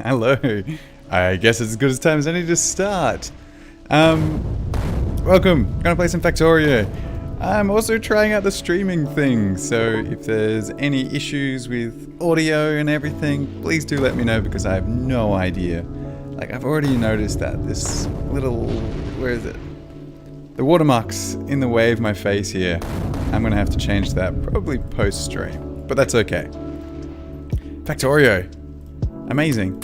Hello. I guess it's as good as time as any to start. Welcome. Gonna play some Factorio. I'm also trying out the streaming thing, so if there's any issues with audio and everything, please do let me know because I have no idea. Like, I've already noticed that this little... where is it? The watermark's in the way of my face here. I'm gonna have to change that probably post-stream, but that's okay. Factorio. Amazing.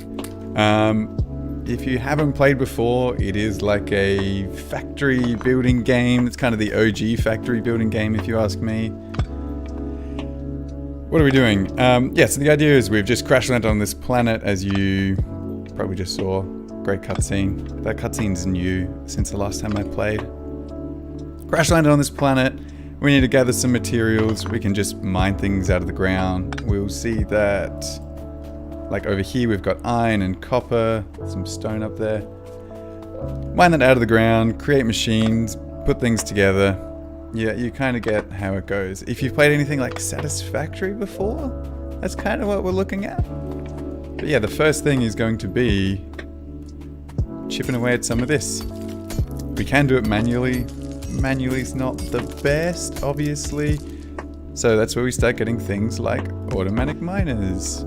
If you haven't played before, it is like a factory building game. It's kind of the OG factory building game, if you ask me. What are we doing? Yeah, so the idea is we've just crash landed on this planet, as you probably just saw. Great cutscene. That cutscene's new since the last time I played. Crash landed on this planet. We need to gather some materials. We can just mine things out of the ground. We'll see that... like over here we've got iron and copper, some stone up there. Mine that out of the ground, create machines, put things together. Yeah, you kind of get how it goes. If you've played anything like Satisfactory before, that's kind of what we're looking at. But yeah, the first thing is going to be chipping away at some of this. We can do it manually. Manually's not the best, obviously. So that's where we start getting things like automatic miners.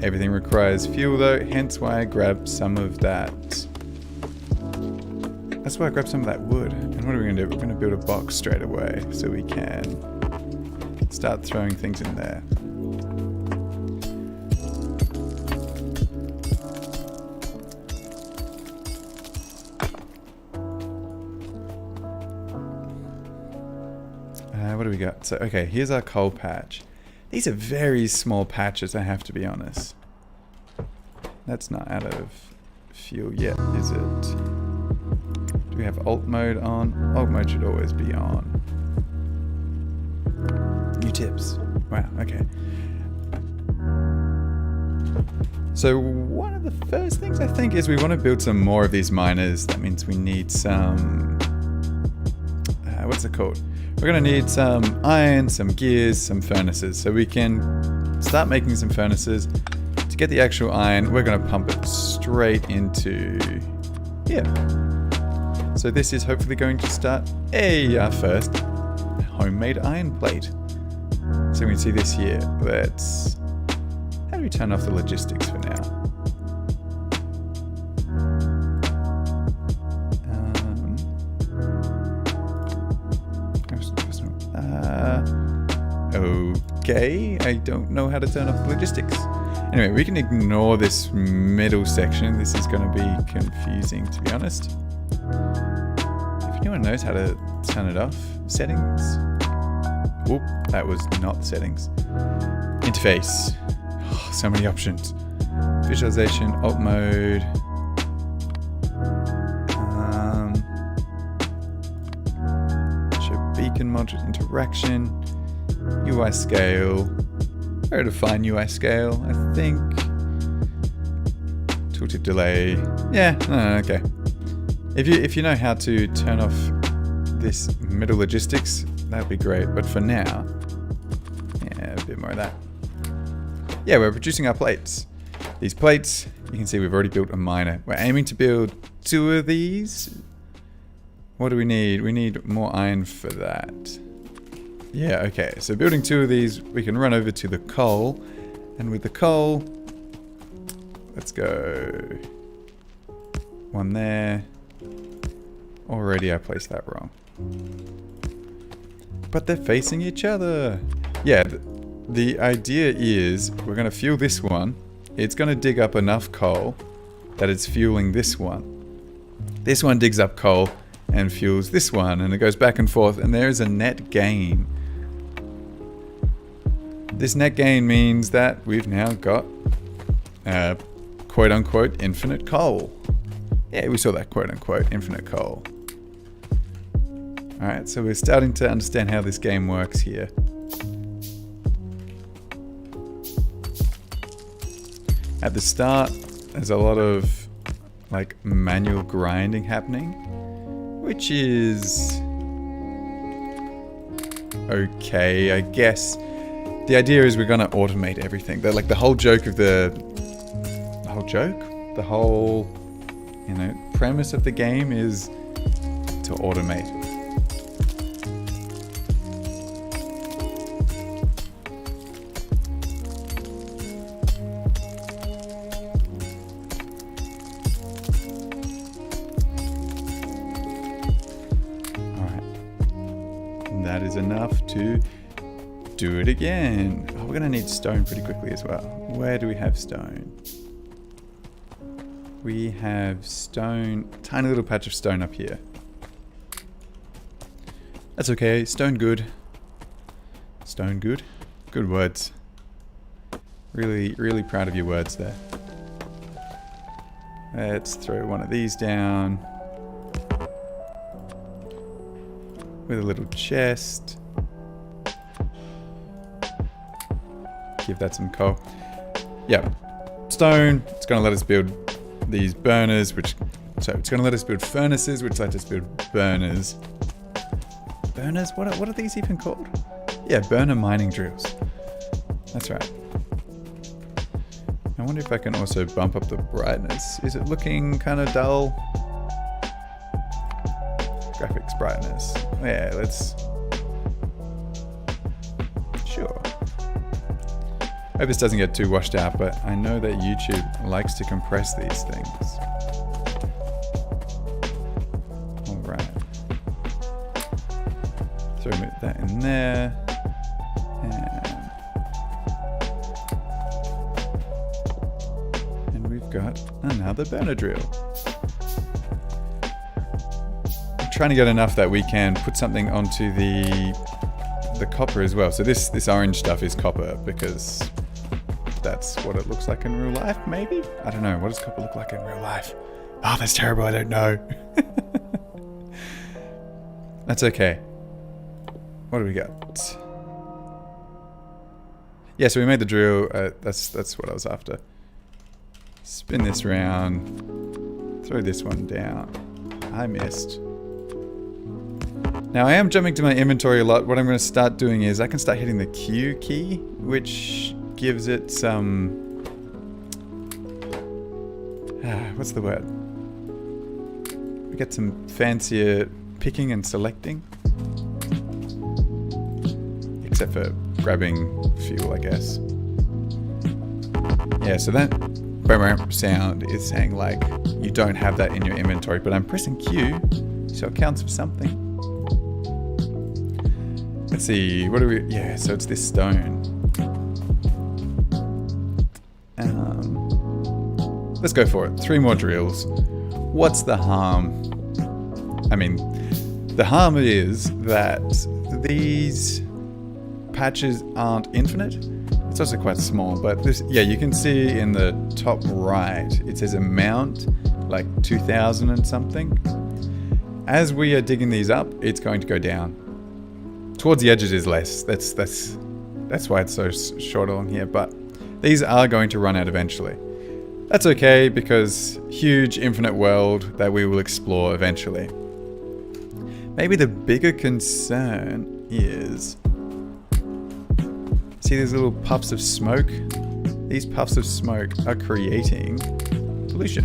Everything requires fuel though, hence why I grabbed some of that. That's why I grabbed some of that wood. And what are we going to do? We're going to build a box straight away so we can start throwing things in there. What do we got? So, okay, here's our coal patch. These are very small patches, I have to be honest. That's not out of fuel yet, is it? Do we have alt mode on? Alt mode should always be on. New tips. Wow, okay. So one of the first things I think is we want to build some more of these miners. That means we need some... what's it called? We're going to need some iron, some gears, some furnaces. So we can start making some furnaces. To get the actual iron, we're going to pump it straight into here. So this is hopefully going to start our first homemade iron plate. So we can see this here. Let's... how do we turn off the logistics for now? Okay, I don't know how to turn off the logistics. Anyway, we can ignore this middle section. This is going to be confusing, to be honest. If anyone knows how to turn it off, settings. Whoop, that was not settings. Interface. Oh, so many options. Visualization, alt mode. Show beacon module interaction. UI scale, very defined UI scale, I think. Tooltip delay, yeah, okay. If you know how to turn off this middle logistics, that'd be great. But for now, yeah, a bit more of that. Yeah, we're producing our plates. These plates, you can see we've already built a miner. We're aiming to build 2 of these. What do we need? We need more iron for that. Yeah, okay, so building 2 of these, we can run over to the coal, and with the coal, let's go 1 there. Already I placed that wrong. But they're facing each other. Yeah, the idea is we're going to fuel this one. It's going to dig up enough coal that it's fueling this one. This one digs up coal and fuels this one, and it goes back and forth, and there is a net gain. This net gain means that we've now got quote-unquote infinite coal. Yeah, we saw that quote-unquote infinite coal. Alright, so we're starting to understand how this game works here. At the start, there's a lot of like manual grinding happening, which is okay, I guess. The idea is we're going to automate everything. Like the whole joke of the whole joke, the whole, you know, premise of the game is to automate. That is enough to do it again. Oh, we're going to need stone pretty quickly as well. Where do we have stone? We have stone, tiny little patch of stone up here. That's okay, stone good. Stone good. Good words. Really, really proud of your words there. Let's throw one of these down. With a little chest. Give that some coal. Yeah. Stone. It's going to let us build these burners, so it's going to let us build furnaces, which let us build burners. Burners? What are these even called? Yeah, burner mining drills. That's right. I wonder if I can also bump up the brightness. Is it looking kind of dull? Graphics brightness. Yeah, let's... Sure. I hope this doesn't get too washed out, but I know that YouTube likes to compress these things. Alright. So move that in there. And we've got another burner drill. Trying to get enough that we can put something onto the copper as well. So this orange stuff is copper because that's what it looks like in real life, maybe? I don't know. What does copper look like in real life? Oh, that's terrible. I don't know. That's okay. What do we got? Yeah, so we made the drill. That's what I was after. Spin this round. Throw this one down. I missed. Now I am jumping to my inventory a lot. What I'm going to start doing is I can start hitting the Q key, which gives it some... what's the word? We get some fancier picking and selecting. Except for grabbing fuel, I guess. Yeah, so that sound is saying like you don't have that in your inventory, but I'm pressing Q, so it counts for something. Let's see, what do we... Yeah, so it's this stone. Let's go for it. 3 more drills. What's the harm? I mean, the harm is that these patches aren't infinite. It's also quite small, but this... Yeah, you can see in the top right, it says amount, like 2,000 and something. As we are digging these up, it's going to go down. Towards the edges is less. That's why it's so short along here. But these are going to run out eventually. That's okay because huge infinite world that we will explore eventually. Maybe the bigger concern is... See these little puffs of smoke? These puffs of smoke are creating pollution.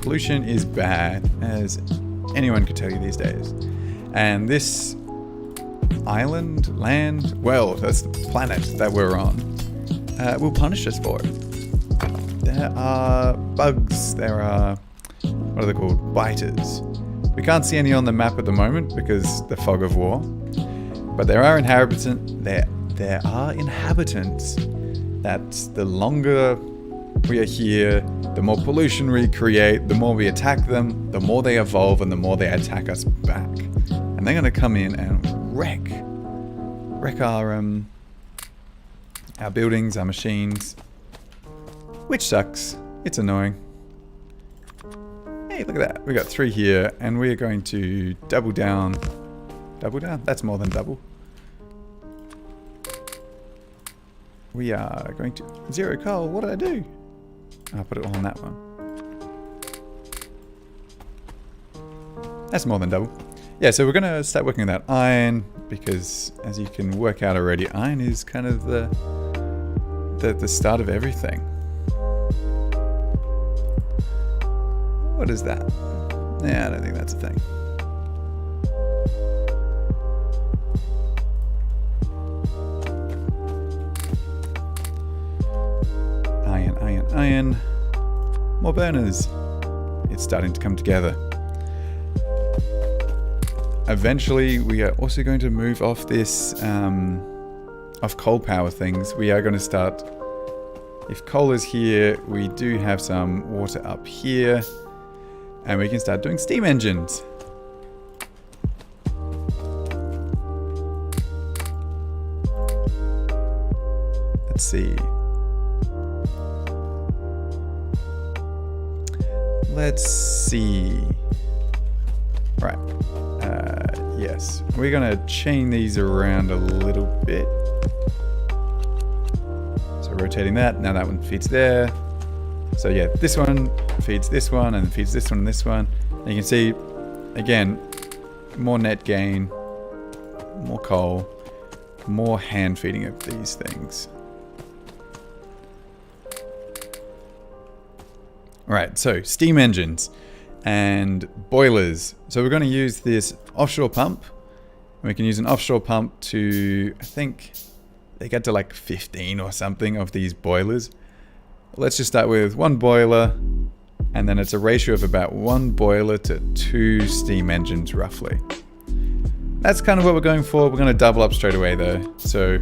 Pollution is bad, as anyone could tell you these days. And this island, land, well, that's the planet that we're on, will punish us for it. There are bugs, there are, what are they called, biters. We can't see any on the map at the moment because the fog of war, but there are inhabitants, there are inhabitants that the longer we are here, the more pollution we create, the more we attack them, the more they evolve and the more they attack us back. And they're going to come in and wreck our buildings, our machines, which sucks. It's annoying. Hey, look at that. We got 3 here, and we are going to double down. Double down? That's more than double. We are going to... 0 coal. What did I do? I'll put it all on that one. That's more than double. Yeah, so we're going to start working on that iron, because as you can work out already, iron is kind of the start of everything. What is that? Yeah, I don't think that's a thing. Iron, iron, iron. More burners. It's starting to come together. Eventually, we are also going to move off this, off coal power things. We are going to start, if coal is here, we do have some water up here, and we can start doing steam engines. Let's see. Let's see. Right. Yes. We're going to chain these around a little bit. So rotating that. Now that one feeds there. So yeah, this one feeds this one and feeds this one and this one. And you can see, again, more net gain, more coal, more hand feeding of these things. Right, so steam engines and boilers. So we're going to use this offshore pump. And we can use an offshore pump to, I think they get to like 15 or something of these boilers. Let's just start with one boiler, and then it's a ratio of about one boiler to 2 steam engines roughly. That's kind of what we're going for. We're going to double up straight away though. So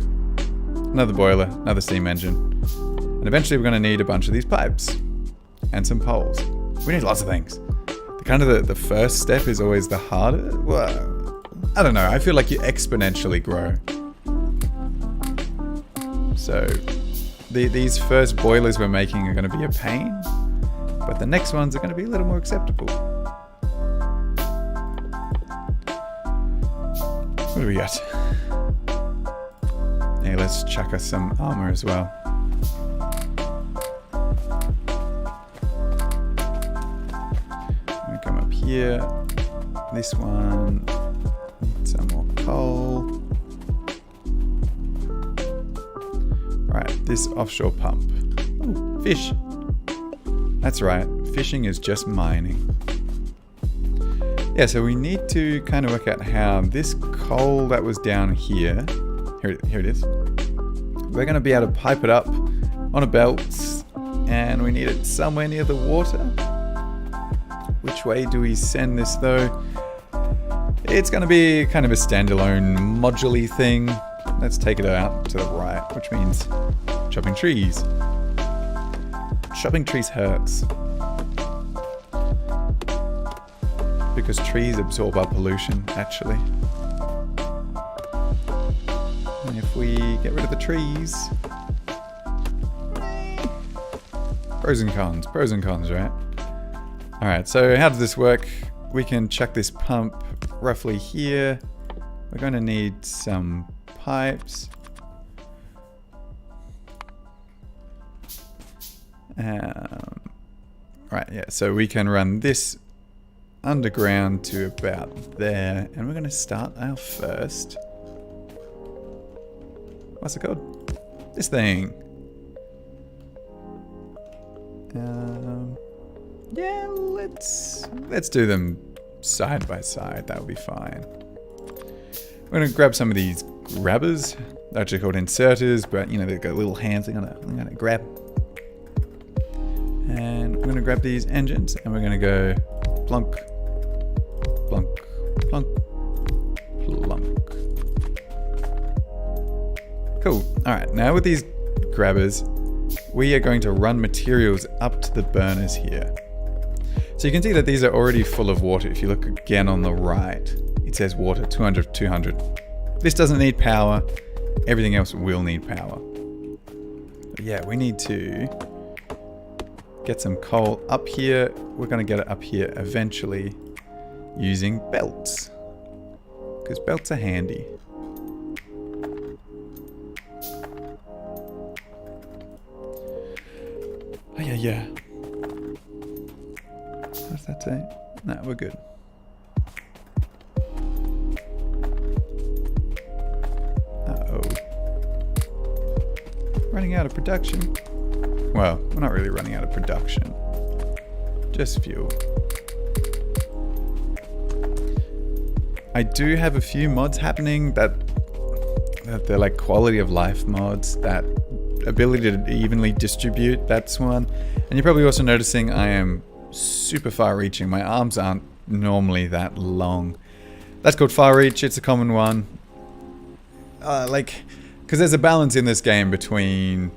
another boiler, another steam engine. And eventually we're going to need a bunch of these pipes and some poles. We need lots of things. The first step is always the harder. Well, I don't know. I feel like you exponentially grow. So these first boilers we're making are going to be a pain, but the next ones are going to be a little more acceptable. What do we got? Hey, let's chuck us some armor as well. Come up here. This one. Need some more coal. Right, this offshore pump. Ooh, fish. That's right. Fishing is just mining. Yeah, so we need to kind of work out how this coal that was down here. Here it is. We're going to be able to pipe it up on a belt, and we need it somewhere near the water. Which way do we send this though? It's going to be kind of a standalone modular thing. Let's take it out to the right, which means chopping trees. Chopping trees hurts. Because trees absorb our pollution, actually. And if we get rid of the trees... Pros and cons, right? Alright, so how does this work? We can chuck this pump roughly here. We're going to need some pipes. Right, yeah, so we can run this underground to about there, and we're going to start our first... What's it called? This thing. Yeah, let's do them side by side. That will be fine. We're gonna grab some of these grabbers. They're actually called inserters, but you know they've got little hands. I'm gonna grab, and we're gonna grab these engines, and we're gonna go plunk, plunk, plunk, plunk. Cool. All right. Now with these grabbers, we are going to run materials up to the burners here. So you can see that these are already full of water. If you look again on the right, it says water, 200, 200. This doesn't need power. Everything else will need power. But yeah, we need to get some coal up here. We're going to get it up here eventually using belts. Because belts are handy. Oh yeah. What's that say? No, we're good. Uh-oh. Running out of production. Well, we're not really running out of production. Just fuel. I do have a few mods happening that they're like quality of life mods, that ability to evenly distribute, that's one. And you're probably also noticing I am super far reaching. My arms aren't normally that long. That's called far reach. It's a common one. Because there's a balance in this game between,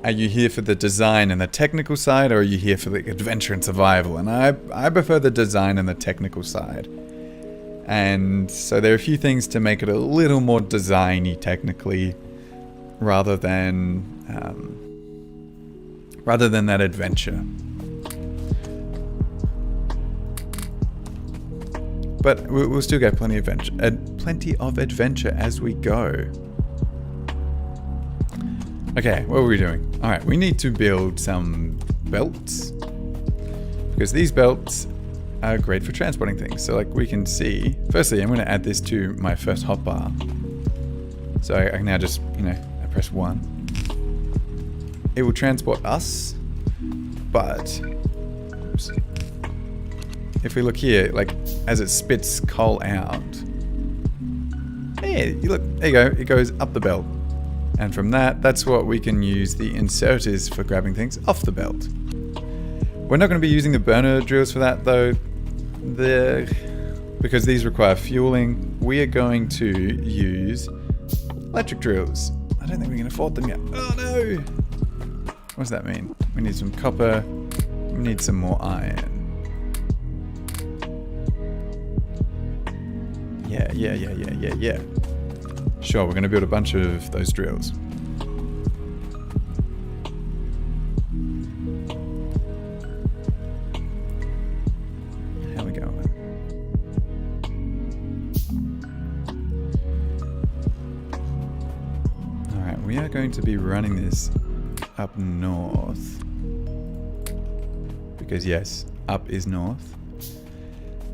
are you here for the design and the technical side, or are you here for the adventure and survival? And I prefer the design and the technical side. And so there are a few things to make it a little more designy technically, rather than that adventure. But we'll still get plenty of adventure as we go. Okay, what are we doing? All right, we need to build some belts, because these belts are great for transporting things. So like we can see, firstly, I'm going to add this to my first hotbar. So I can now just, I press 1. It will transport us, but oops, if we look here, like as it spits coal out, hey, look, there you go, it goes up the belt. And from that's what we can use the inserters for grabbing things off the belt. We're not going to be using the burner drills for that though, because these require fueling. We are going to use electric drills. I don't think we can afford them yet. Oh no! What does that mean? We need some copper. We need some more iron. Yeah. Sure, we're going to build a bunch of those drills. How we going? Alright, we are going to be running this up north. Because yes, up is north.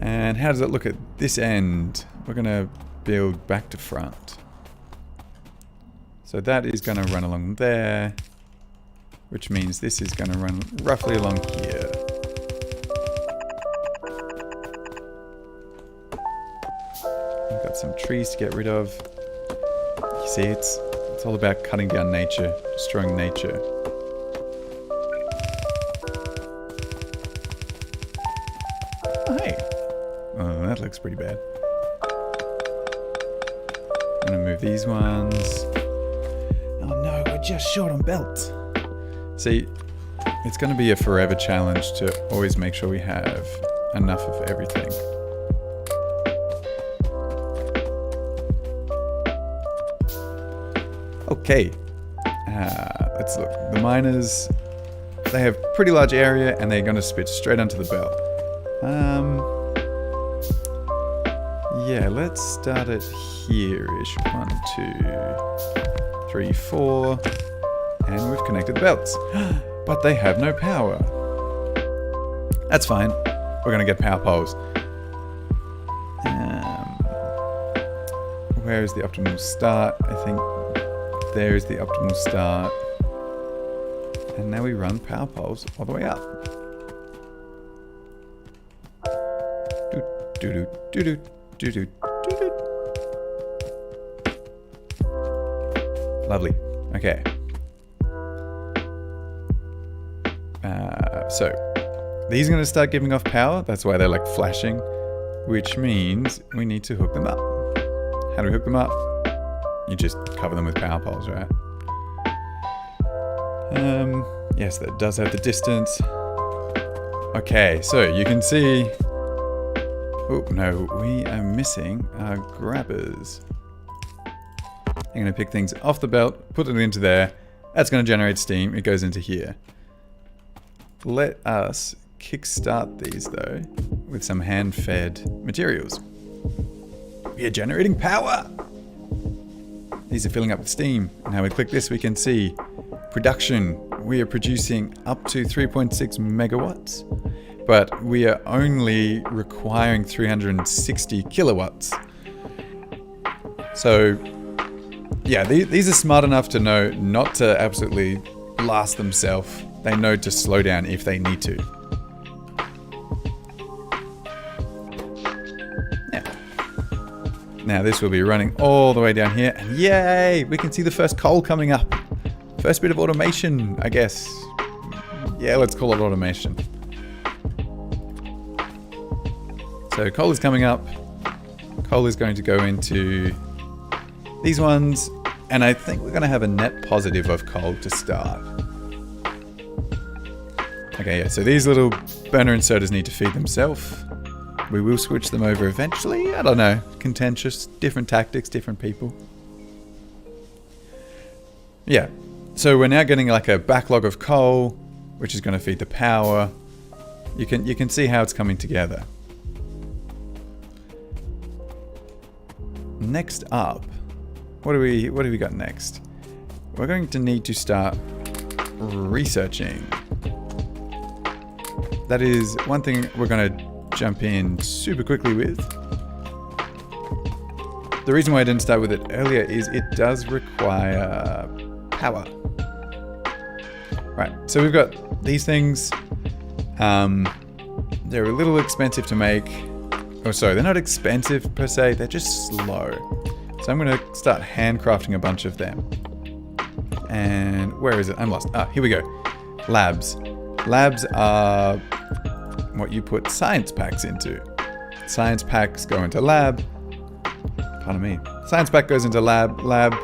And how does it look at this end? We're going to build back to front. So that is going to run along there, which means this is going to run roughly along here. We've got some trees to get rid of. You see, it's all about cutting down nature, destroying nature. Oh, hey. Oh, that looks pretty bad. I'm going to move these ones. Oh no, we're just short on belts. See, it's going to be a forever challenge to always make sure we have enough of everything. Okay, let's look. The miners, they have pretty large area and they're going to spit straight onto the belt. Yeah, let's start it here-ish. 1, 2, 3, 4. And we've connected the belts. But they have no power. That's fine. We're going to get power poles. Where is the optimal start? I think there is the optimal start. And now we run power poles all the way up. Lovely. Okay. So these are going to start giving off power. That's why they're like flashing, which means we need to hook them up. How do we hook them up? You just cover them with power poles, right? Yes, that does have the distance. Okay, so you can see. Oh no, we are missing our grabbers. I'm going to pick things off the belt, put it into there. That's going to generate steam. It goes into here. Let us kickstart these though with some hand-fed materials. We are generating power. These are filling up with steam. Now we click this, we can see production. We are producing up to 3.6 megawatts, but we are only requiring 360 kilowatts. So yeah, these are smart enough to know not to absolutely blast themselves. They know to slow down if they need to. Yeah. Now this will be running all the way down here, and yay! We can see the first coal coming up. First bit of automation, I guess. Yeah, let's call it automation. So coal is coming up. Coal is going to go into these ones, and I think we're going to have a net positive of coal to start. Okay, yeah, so these little burner inserters need to feed themselves. We will switch them over eventually. I don't know. Contentious. Different tactics, different people. Yeah. So we're now getting like a backlog of coal, which is going to feed the power. You can see how it's coming together. Next up, what do we got next? We're going to need to start researching. That is one thing we're going to jump in super quickly with. The reason why I didn't start with it earlier is it does require power. Right, so we've got these things. They're a little expensive to make. Oh, sorry, they're not expensive per se, they're just slow. So I'm going to start handcrafting a bunch of them. And where is it? I'm lost. Ah, here we go. Labs. Labs are what you put science packs into. Science packs go into lab. Pardon me. Science pack goes into lab. Lab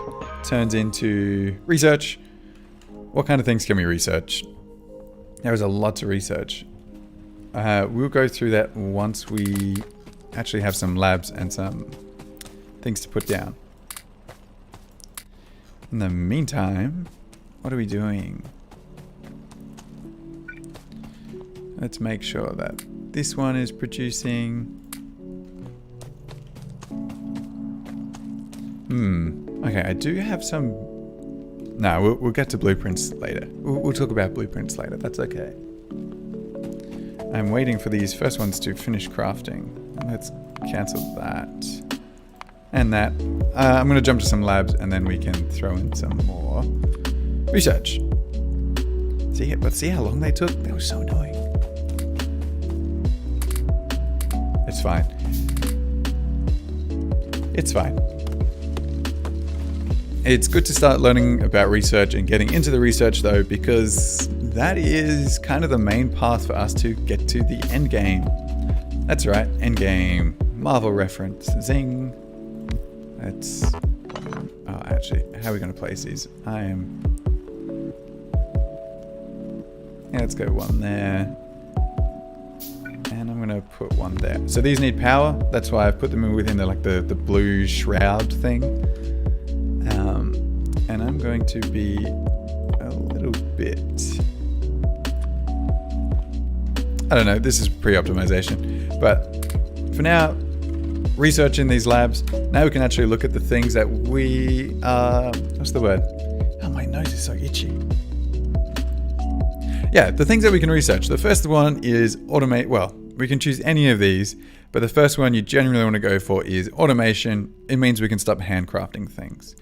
turns into research. What kind of things can we research? There is a lot to research. We'll go through that once we actually have some labs and some things to put down. In the meantime, what are we doing? Let's make sure that this one is producing. Okay, I do have some. No, we'll get to blueprints later. We'll talk about blueprints later. That's okay. I'm waiting for these first ones to finish crafting. Let's cancel that. And that. I'm going to jump to some labs and then we can throw in some more research. See how long they took? They were so annoying. It's fine. It's fine. It's good to start learning about research and getting into the research though, because that is kind of the main path for us to get to the end game. That's right, end game. Marvel reference. Zing. Let's... Oh, actually, how are we going to place these? Yeah, let's go one there. And I'm going to put one there. So these need power. That's why I've put them within the blue shroud thing. And I'm going to be a little bit... I don't know, this is pre-optimization. But for now, researching these labs, now we can actually look at the things that we are... What's the word? Oh, my nose is so itchy. Yeah, the things that we can research. The first one is automate. Well, we can choose any of these, but the first one you generally want to go for is automation. It means we can stop handcrafting things.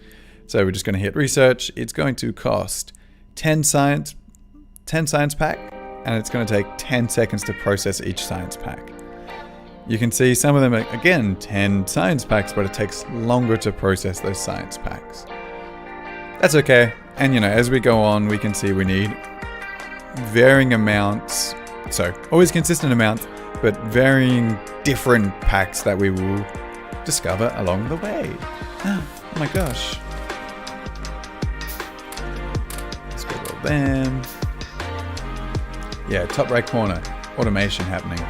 So we're just going to hit research. It's going to cost 10 science pack, and it's going to take 10 seconds to process each science pack. You can see some of them are, again, 10 science packs, but it takes longer to process those science packs. That's okay. And as we go on, we can see we need varying amounts. So always consistent amounts, but varying different packs that we will discover along the way. Oh my gosh. Let's go to them. Yeah, top right corner, automation happening.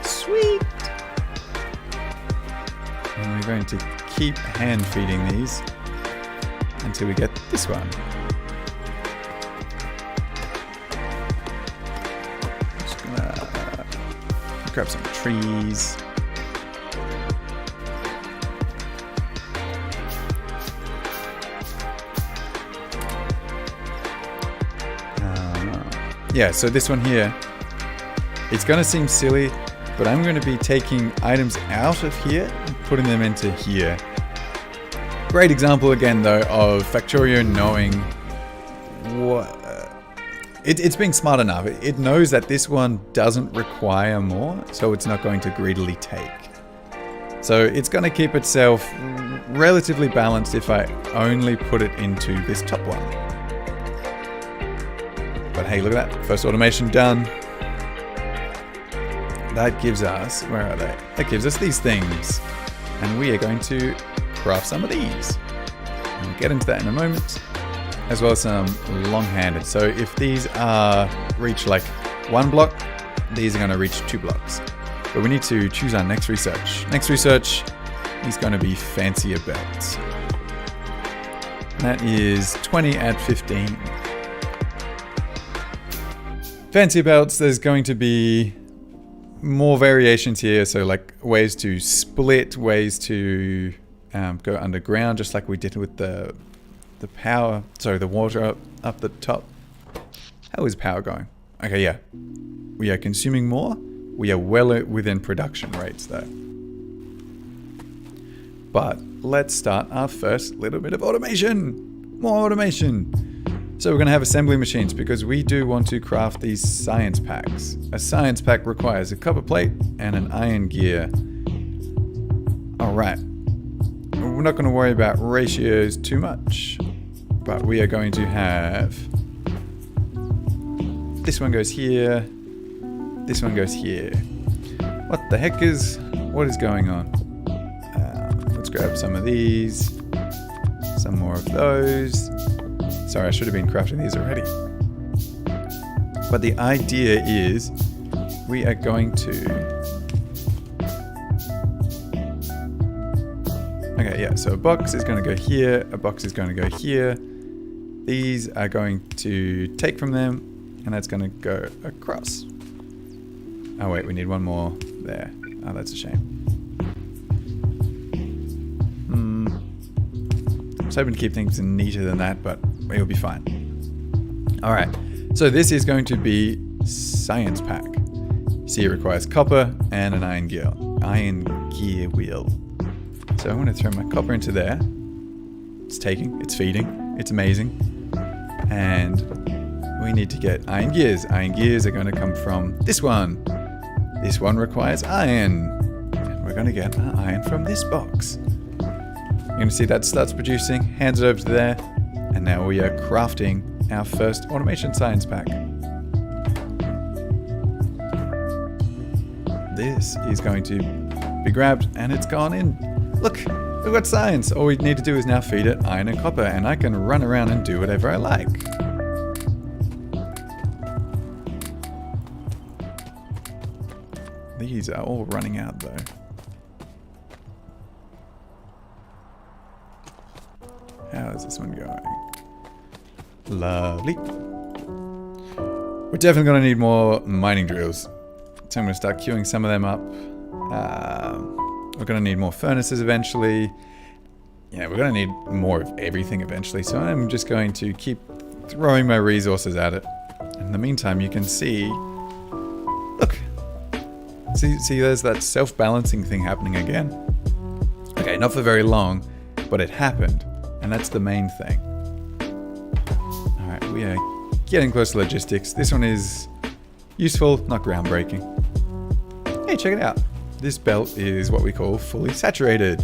Sweet. And we're going to keep hand feeding these until we get this one. Just gonna grab some trees. Yeah, so this one here, it's going to seem silly, but I'm going to be taking items out of here and putting them into here. Great example again though of Factorio knowing what... It's being smart enough. It knows that this one doesn't require more, so it's not going to greedily take. So it's going to keep itself relatively balanced if I only put it into this top one. But hey, look at that. First automation done. That gives us, where are they? That gives us these things. And we are going to craft some of these. And we'll get into that in a moment. As well as some long-handed. So if these are reach like 1 block, these are going to reach 2 blocks. But we need to choose our next research. Next research is going to be fancier belts. That is 20 at 15. Fancier belts, there's going to be more variations here. So like ways to split, ways to go underground, just like we did with the water up the top. How is power going? Okay, yeah. We are consuming more. We are well within production rates though. But let's start our first little bit of automation. More automation. So we're going to have assembly machines because we do want to craft these science packs. A science pack requires a copper plate and an iron gear. Alright. We're not going to worry about ratios too much. But we are going to have... This one goes here. This one goes here. What the heck is... What is going on? Let's grab some of these. Some more of those. Sorry, I should have been crafting these already. But the idea is we are going to... Okay, yeah, so a box is going to go here. A box is going to go here. These are going to take from them, and that's going to go across. Oh wait, we need one more there. Oh, that's a shame. I was hoping to keep things neater than that, but it'll be fine. Alright, so this is going to be science pack. See, it requires copper and an iron gear wheel. So I'm going to throw my copper into there. It's taking, it's feeding, it's amazing. And we need to get iron gears. Iron gears are going to come from this one. This one requires iron. And we're going to get our iron from this box. You're going to see that starts producing, hands it over to there. And now we are crafting our first automation science pack. This is going to be grabbed and it's gone in. Look, we've got science. All we need to do is now feed it iron and copper, and I can run around and do whatever I like. These are all running out though. How is this one going? Lovely. We're definitely going to need more mining drills. So I'm going to start queuing some of them up. We're going to need more furnaces eventually. Yeah, we're going to need more of everything eventually. So I'm just going to keep throwing my resources at it. In the meantime, you can see... Look! See, there's that self-balancing thing happening again. Okay, not for very long, but it happened. And that's the main thing. Alright, we are getting close to logistics. This one is useful, not groundbreaking. Hey, check it out. This belt is what we call fully saturated.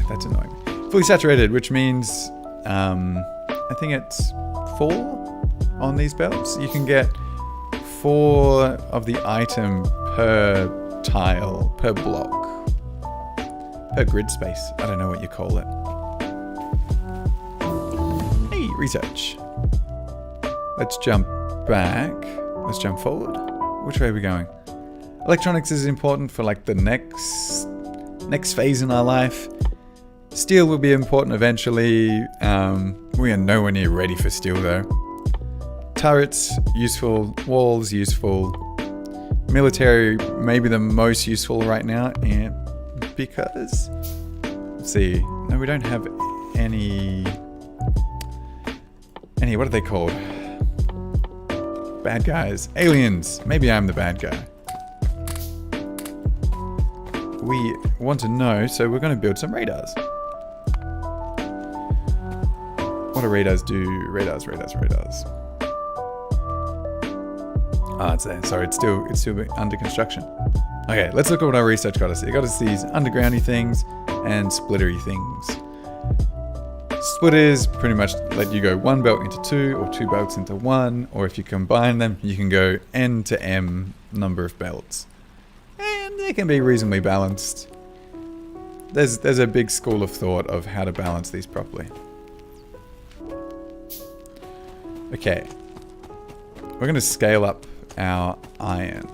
That's annoying. Fully saturated, which means I think it's 4 on these belts. You can get 4 of the item per tile, per block, per grid space. I don't know what you call it. Hey, research. Let's jump back. Let's jump forward. Which way are we going? Electronics is important for like the next phase in our life. Steel will be important eventually. We are nowhere near ready for steel though. Turrets, useful. Walls, useful. Military, maybe the most useful right now. And because, let's see. No, we don't have any, what are they called? Bad guys. Aliens. Maybe I'm the bad guy. We want to know, so we're going to build some radars. What do radars do? Radars. Ah, it's there. Sorry, it's still under construction. Okay, let's look at what our research got us. It got us these undergroundy things and splittery things. Splitters pretty much let you go one belt into two or two belts into one, or if you combine them, you can go N to M number of belts. And they can be reasonably balanced. There's a big school of thought of how to balance these properly. Okay. We're going to scale up our iron.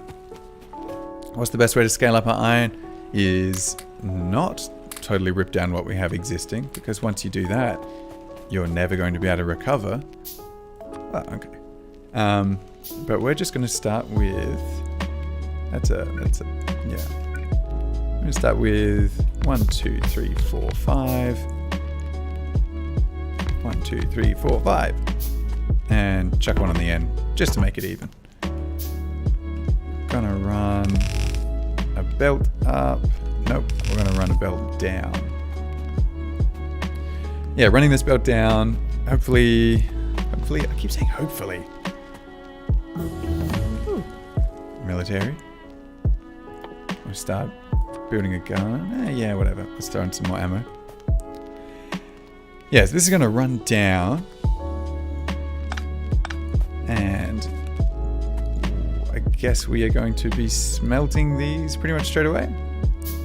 What's the best way to scale up our iron? Is not totally rip down what we have existing, because once you do that, you're never going to be able to recover. Oh, okay. But we're just going to start with... yeah. I'm going to start with 1, 2, 3, 4, 5. 1, 2, 3, 4, 5. And chuck one on the end, just to make it even. Gonna run a belt up. Nope, we're gonna run a belt down. Yeah, running this belt down. Hopefully, I keep saying hopefully. Military. We'll start building a gun. Yeah, whatever. Let's throw in some more ammo. Yes, this is gonna run down. And I guess we are going to be smelting these pretty much straight away.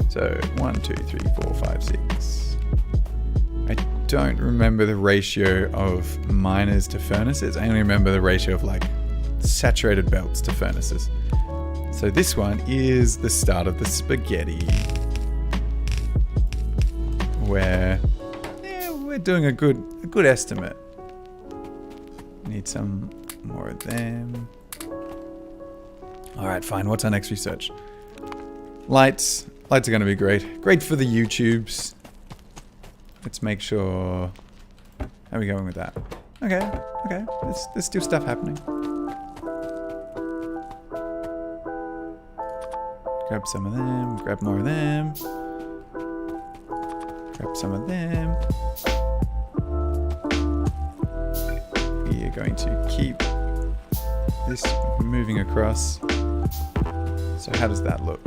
So 1, 2, 3, 4, 5, 6. I don't remember the ratio of miners to furnaces. I only remember the ratio of like saturated belts to furnaces. So this one is the start of the spaghetti, where we're doing a good estimate. Need some more of them. Alright, fine. What's our next research? Lights. Lights are going to be great. Great for the YouTubes. Let's make sure... How are we going with that? Okay. There's still stuff happening. Grab some of them. Grab more of them. Grab some of them. We are going to keep this moving across. So how does that look?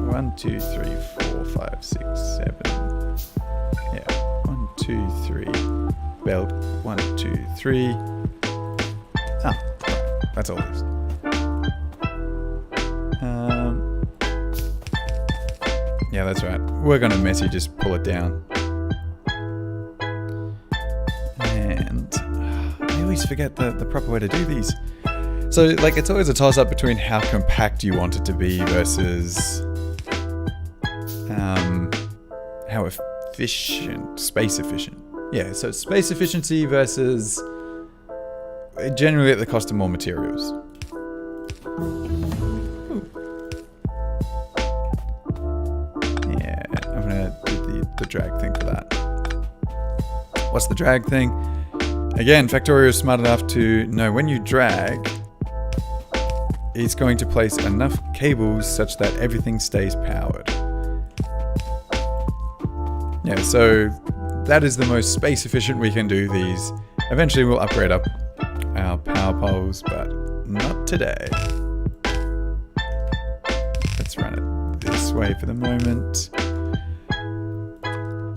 1, 2, 3, 4, 5, 6, 7. Yeah, 1, 2, 3. Belt 1, 2, 3. Ah, that's all it is. Yeah, that's right. We're gonna messy just pull it down. And I always forget the proper way to do these. So, like, it's always a toss-up between how compact you want it to be versus how efficient, space efficient. Yeah, so space efficiency versus generally at the cost of more materials. Yeah, I'm gonna do the drag thing for that. What's the drag thing? Again, Factorio is smart enough to know when you drag, it's going to place enough cables such that everything stays powered. Yeah, so that is the most space efficient we can do these. Eventually we'll upgrade up our power poles, but not today. Let's run it this way for the moment.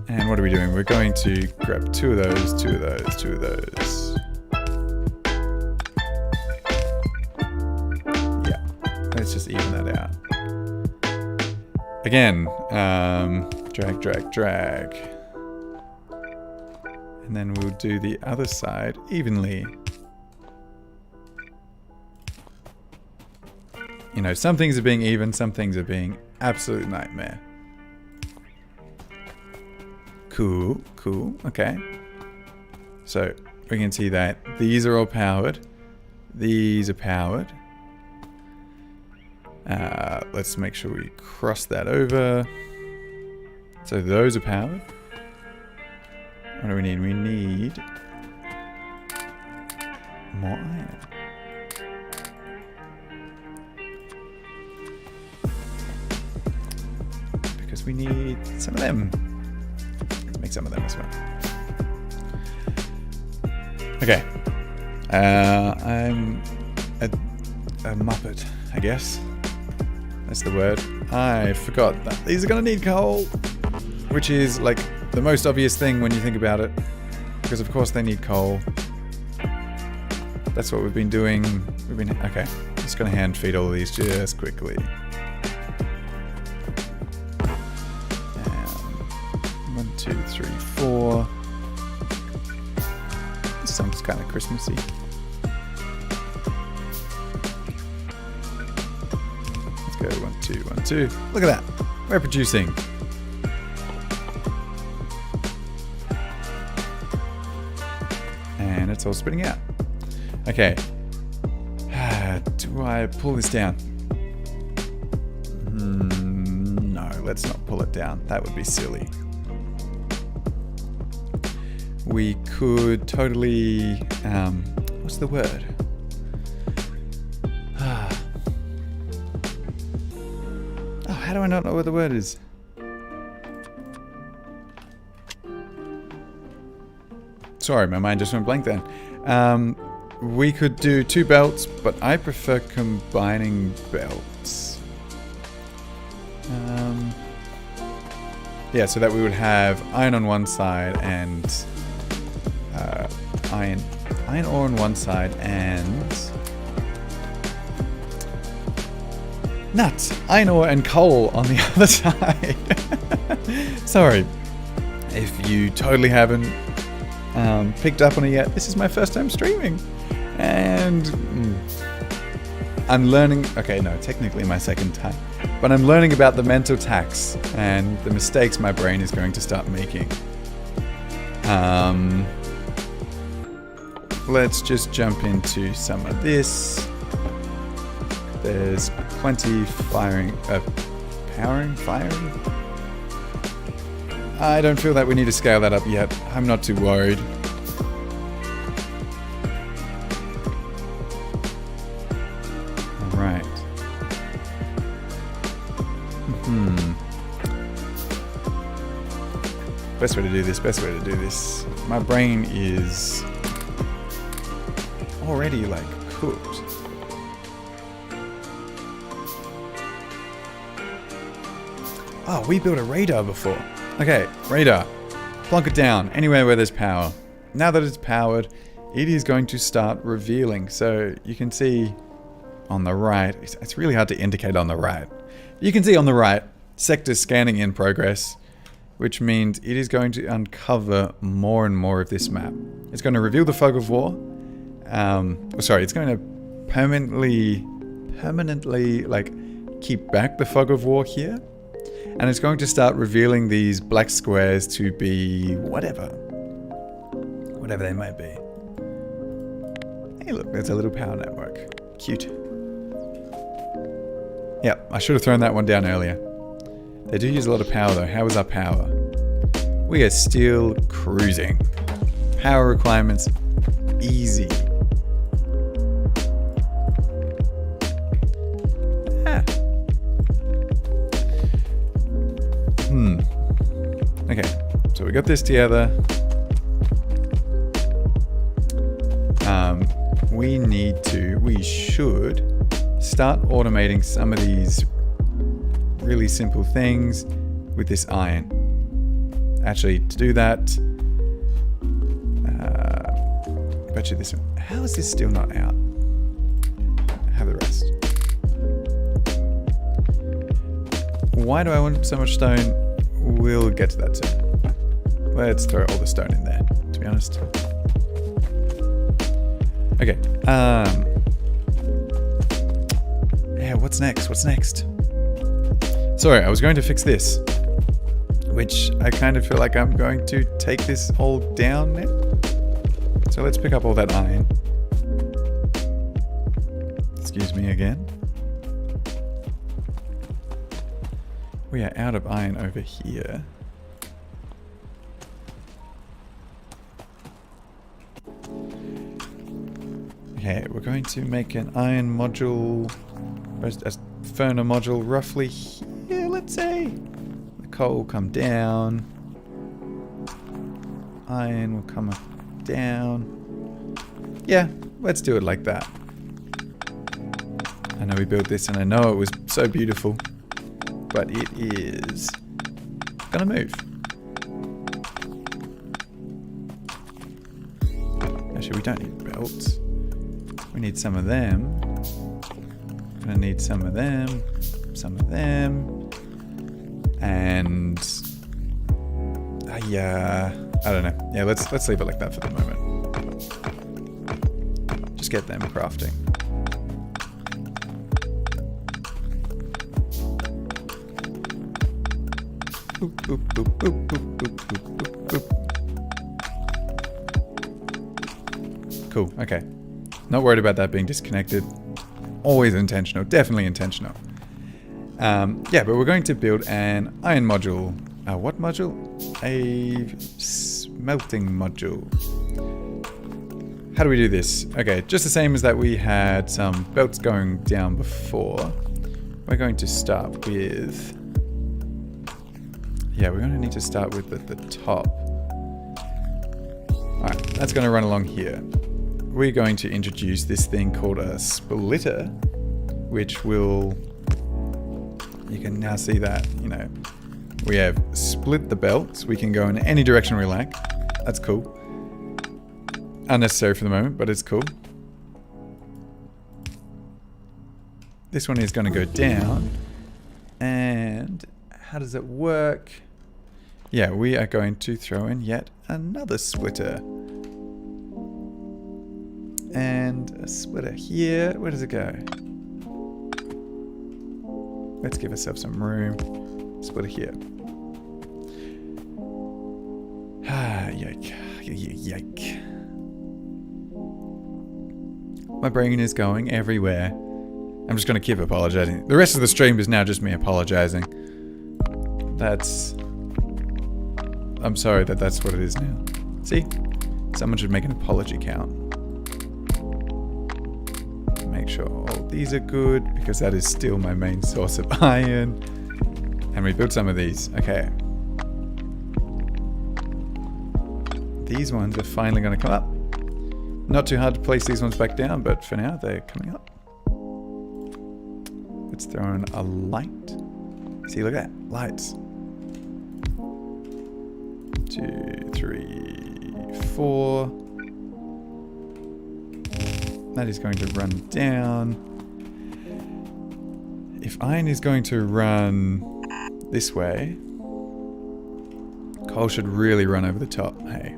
And what are we doing? We're going to grab 2 of those, 2 of those, 2 of those. Yeah, let's just even that out. Again, drag, drag, drag. And then we'll do the other side evenly. You know, some things are being even, some things are being absolute nightmare. Cool, cool, okay. So we can see that these are all powered. These are powered. Let's make sure we cross that over. So those are powered. What do we need? We need more iron. Because we need some of them. Let's make some of them as well. Okay. I'm a muppet, I guess. That's the word. I forgot that these are going to need coal, which is like the most obvious thing when you think about it, because of course they need coal. That's what we've been doing. Okay, just going to hand feed all of these just quickly. 1, 2, 3, 4. This sounds kind of Christmassy. Let's go 1, 2, 1, 2. Look at that. We're producing. And it's all spitting out. Okay. Do I pull this down? No, let's not pull it down. That would be silly. We could totally... what's the word? Oh, how do I not know what the word is? Sorry, my mind just went blank then. We could do 2 belts, but I prefer combining belts. Yeah, so that we would have iron on one side and iron ore on one side and nuts, iron ore and coal on the other side. Sorry, if you totally haven't picked up on it yet, this is my first time streaming. And I'm learning, okay, no, technically my second time, but I'm learning about the mental tax and the mistakes my brain is going to start making. Let's just jump into some of this. There's plenty firing. I don't feel that we need to scale that up yet. I'm not too worried. Alright. Best way to do this. My brain is already like cooked. Oh, we built a radar before. Okay, radar. Plonk it down anywhere where there's power. Now that it's powered, it is going to start revealing. So you can see on the right, it's really hard to indicate on the right. You can see on the right, sector scanning in progress, which means it is going to uncover more and more of this map. It's going to reveal the fog of war. It's going to permanently like keep back the fog of war here. And it's going to start revealing these black squares to be whatever they might be. Hey look, there's a little power network. Cute. Yeah, I should have thrown that one down earlier. They do use a lot of power though. How is our power? We are still cruising. Power requirements, easy. Okay, so we got this together. We should start automating some of these really simple things with this iron. Actually, to do that, bet you this one. How is this still not out? Have the rest. Why do I want so much stone? We'll get to that soon. Let's throw all the stone in there, to be honest. Okay. Yeah, what's next? Sorry, I was going to fix this. Which I kind of feel like I'm going to take this all down now. So let's pick up all that iron. Excuse me again. We are out of iron over here. Okay, we're going to make an iron module, a furnace module roughly here, let's say. The coal will come down. Iron will come up, down. Yeah, let's do it like that. I know we built this and I know it was so beautiful, but it is gonna move. Actually, we don't need belts. We need some of them. Gonna need some of them, and yeah, I don't know. Yeah, let's leave it like that for the moment. Just get them crafting. Boop, boop, boop, boop, boop, boop, boop, boop, boop. Cool. Okay. Not worried about that being disconnected. Always intentional. Definitely intentional. Yeah, but we're going to build an iron module. What module? A smelting module. How do we do this? Okay, just the same as that we had some belts going down before. We're going to start with... Yeah, we're going to need to start with the top. Alright, that's going to run along here. We're going to introduce this thing called a splitter, which will... You can now see that, you know, we have split the belts. We can go in any direction we like. That's cool. Unnecessary for the moment, but it's cool. This one is going to go down. And how does it work? Yeah, we are going to throw in yet another splitter. And a splitter here. Where does it go? Let's give ourselves some room. Splitter here. Ah, yike. Yike. My brain is going everywhere. I'm just going to keep apologizing. The rest of the stream is now just me apologizing. I'm sorry that's what it is now. See? Someone should make an apology count. Make sure all these are good, because that is still my main source of iron. And we built some of these. Okay. These ones are finally going to come up. Not too hard to place these ones back down, but for now they're coming up. Let's throw in a light. See, look at that. Lights. 2, 3, 4. That is going to run down. If iron is going to run this way, coal should really run over the top. Hey.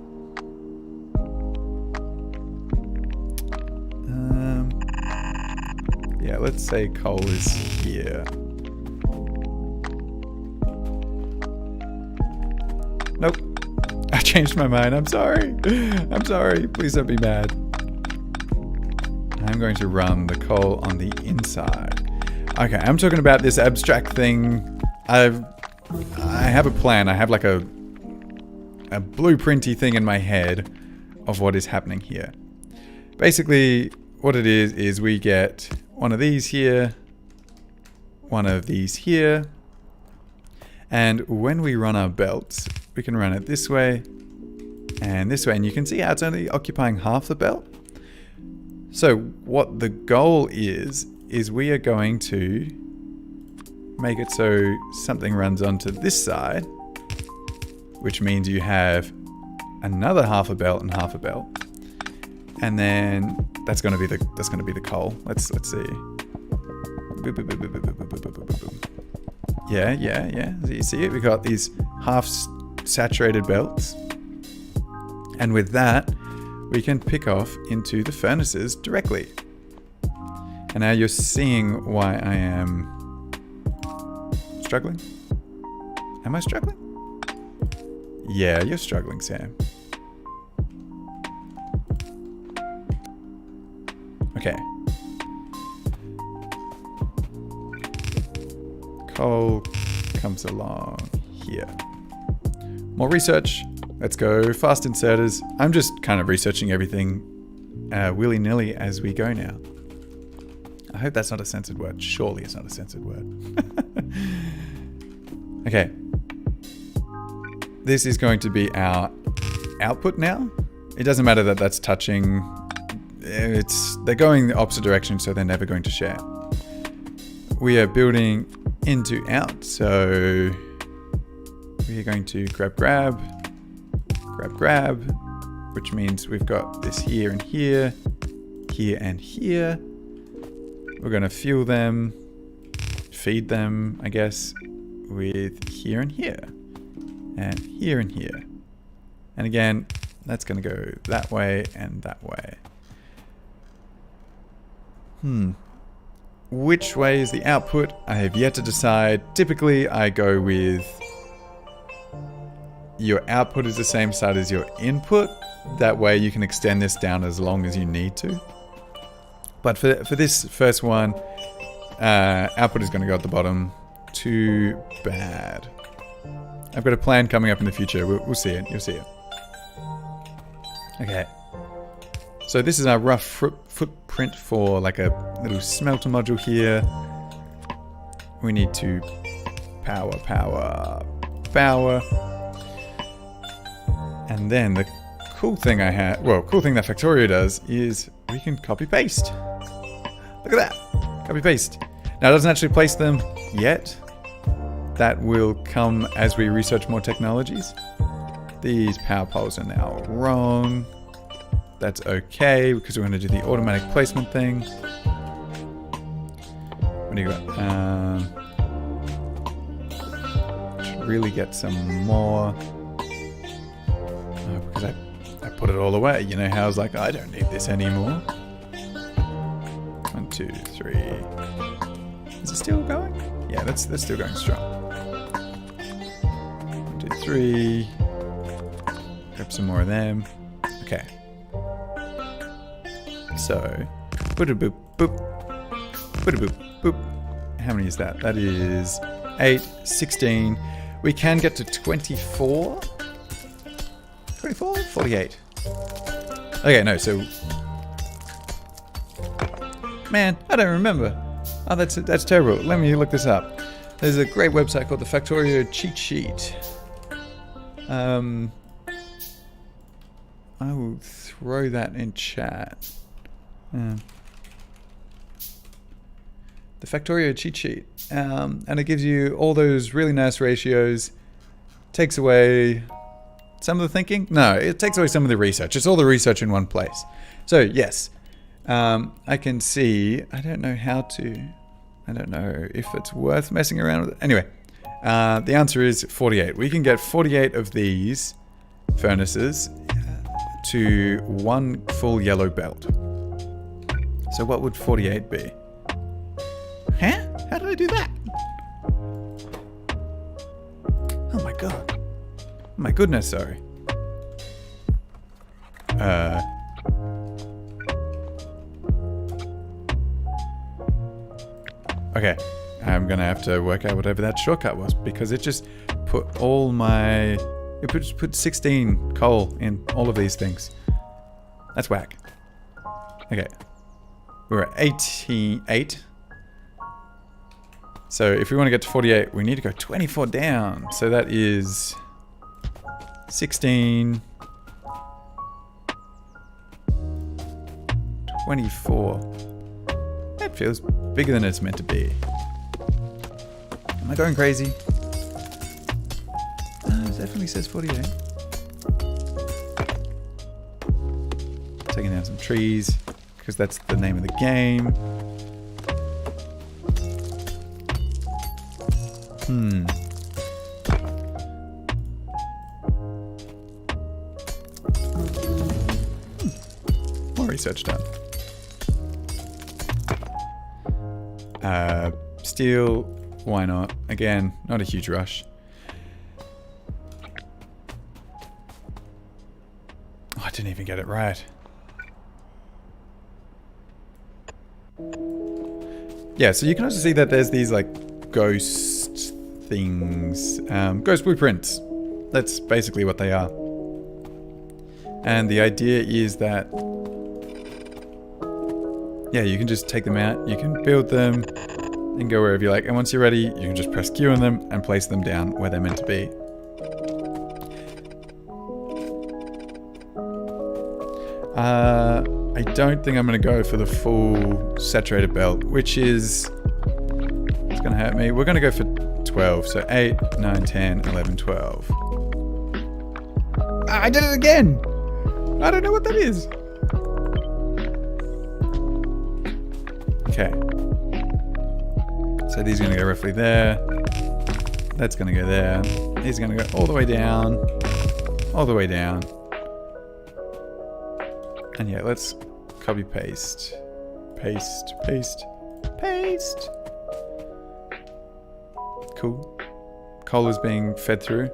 Yeah, let's say coal is here. Nope. I changed my mind. I'm sorry. I'm sorry. Please don't be mad. I'm going to run the coal on the inside. Okay, I'm talking about this abstract thing. I have a plan. I have like a blueprinty thing in my head of what is happening here. Basically, what it is we get one of these here, one of these here, and when we run our belts, we can run it this way and this way, and you can see how it's only occupying half the belt. So what the goal is we are going to make it so something runs onto this side, which means you have another half a belt and half a belt, and then that's going to be the coal. Let's see. Yeah. So you see it? We got these half saturated belts, and with that, we can pick off into the furnaces directly. And now you're seeing why I am struggling. Am I struggling? Yeah, you're struggling, Sam. Okay. Coal comes along here. More research. Let's go. Fast inserters. I'm just kind of researching everything willy-nilly as we go now. I hope that's not a censored word. Surely it's not a censored word. Okay. This is going to be our output now. It doesn't matter that that's touching. They're going the opposite direction, so they're never going to share. we are building into out. So we are going to grab, which means we've got this here and here, here and here. We're going to fuel them, feed them, I guess, with here and here, and here and here. And again, that's going to go that way and that way. Which way is the output? I have yet to decide. Typically, I go with your output is the same side as your input. That way you can extend this down as long as you need to. But for this first one, output is going to go at the bottom. Too bad. I've got a plan coming up in the future. We'll see it. You'll see it. Okay. So this is our rough footprint for like a little smelter module here. We need to power. And then the cool thing that Factorio does is we can copy paste. Look at that. Copy paste. Now it doesn't actually place them yet. That will come as we research more technologies. These power poles are now wrong. That's okay, because we're going to do the automatic placement thing. What do you got? Should really get some more. Because I put it all away. You know how I was like, I don't need this anymore. 1, 2, 3. Is it still going? Yeah, that's still going strong. 1, 2, 3. Grab some more of them. Okay. So, boop, boop, boop, boop. How many is that? That is 8, 16. We can get to 24. 24? 48. Okay, no, so... Man, I don't remember. Oh, that's terrible. Let me look this up. There's a great website called the Factorio cheat sheet. I will throw that in chat. The Factorio cheat sheet. And it gives you all those really nice ratios. Takes away some of the thinking. No, it takes away some of the research. It's all the research in one place. So, yes. I can see... I don't know if it's worth messing around with it. Anyway, the answer is 48. We can get 48 of these furnaces to one full yellow belt. So what would 48 be? Huh? How did I do that? Oh my god. Oh my goodness, sorry. Okay, I'm gonna have to work out whatever that shortcut was, because it just put all my... It put 16 coal in all of these things. That's whack. Okay. We're at 88. So if we want to get to 48, we need to go 24 down. So that is 16, 24. That feels bigger than it's meant to be. Am I going crazy? It definitely says 48. Taking down some trees, because that's the name of the game. More research done. Steel, why not? Again, not a huge rush. Oh, I didn't even get it right. Yeah, so you can also see that there's these like ghost things, ghost blueprints. That's basically what they are. And the idea is that, yeah, you can just take them out, you can build them, and go wherever you like. And once you're ready, you can just press Q on them and place them down where they're meant to be. I don't think I'm going to go for the full saturated belt, which is It's going to hurt me. We're going to go for 12. So 8, 9, 10, 11, 12. I did it again. I don't know what that is. Okay. So these are going to go roughly there. That's going to go there. These are going to go all the way down. All the way down. And yeah, let's copy paste. Paste, paste, paste. Cool. Coal is being fed through.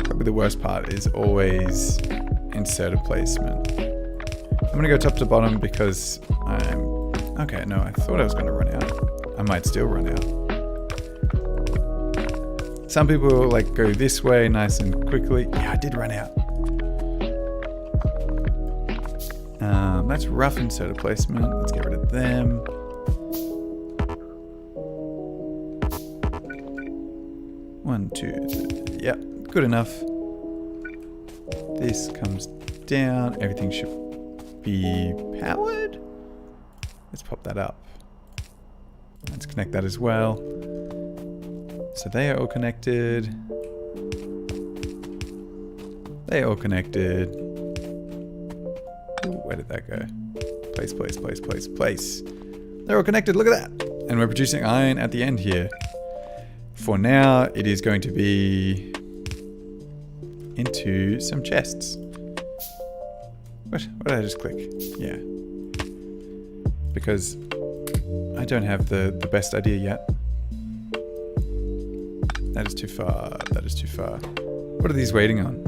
Probably the worst part is always inserter placement. I'm going to go top to bottom because I'm... Okay, no, I thought I was going to run out. I might still run out. Some people like go this way nice and quickly. Yeah, I did run out. That's rough inserter placement. Let's get rid of them. One, two, three. Yeah, good enough. This comes down. Everything should be powered. Let's pop that up. Let's connect that as well. So they are all connected. They are all connected. Ooh, where did that go? Place, place, place, place, place. They're all connected, look at that. And we're producing iron at the end here. For now, it is going to be into some chests. What did I just click? Yeah. Because I don't have the best idea yet. That is too far. That is too far. What are these waiting on?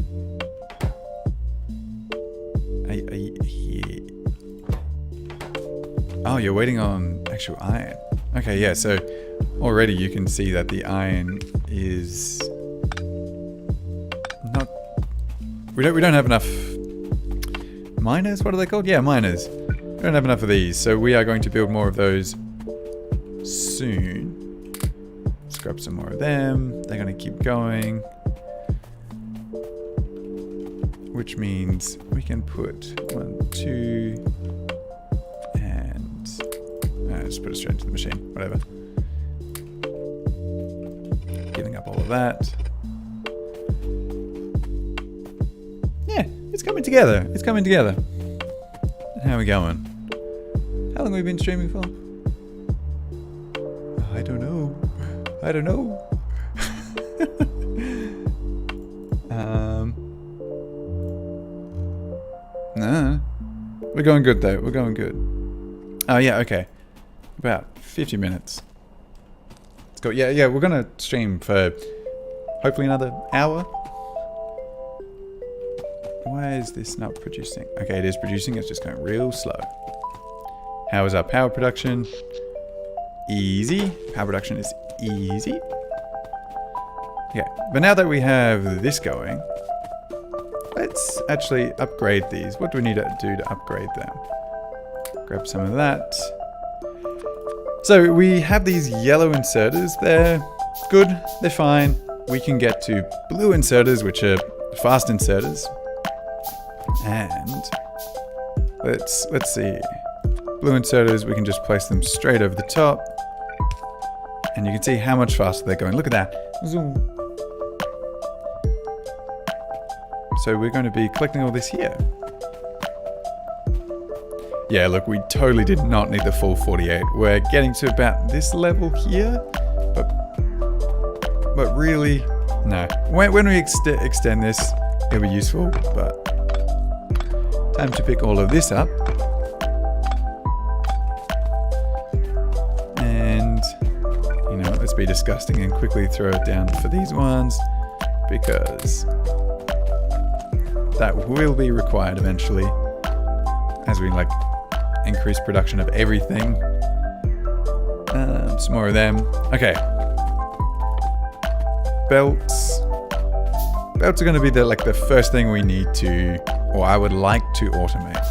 Oh, you're waiting on actual iron. Okay, yeah, so already you can see that the iron is not... We don't have enough miners? What are they called? Yeah, miners. We don't have enough of these, so we are going to build more of those soon. Let's grab some more of them. They're going to keep going. Which means we can put 1, 2, and just put it straight into the machine, whatever. Giving up all of that. Yeah, it's coming together. It's coming together. How are we going? How long have we been streaming for? I don't know. I don't know. Nah. We're going good though. We're going good. Oh yeah, okay. About 50 minutes. Let's go. Yeah, we're gonna stream for hopefully another hour. Why is this not producing? Okay, it is producing. It's just going real slow. How is our power production? Easy. Power production is easy. Okay, but now that we have this going, let's actually upgrade these. What do we need to do to upgrade them? Grab some of that. So we have these yellow inserters. They're good. They're fine. We can get to blue inserters, which are fast inserters. And let's see. Blue inserters, we can just place them straight over the top. And you can see how much faster they're going. Look at that. Zoom. So we're going to be collecting all this here. Yeah, look, we totally did not need the full 48. We're getting to about this level here, but really, no. When we extend this, it'll be useful, but time to pick all of this up. And, you know, let's be disgusting and quickly throw it down for these ones, because that will be required eventually as we like increase production of everything. Some more of them. Okay. Belts. Belts are going to be the first thing we need to, or I would like to automate.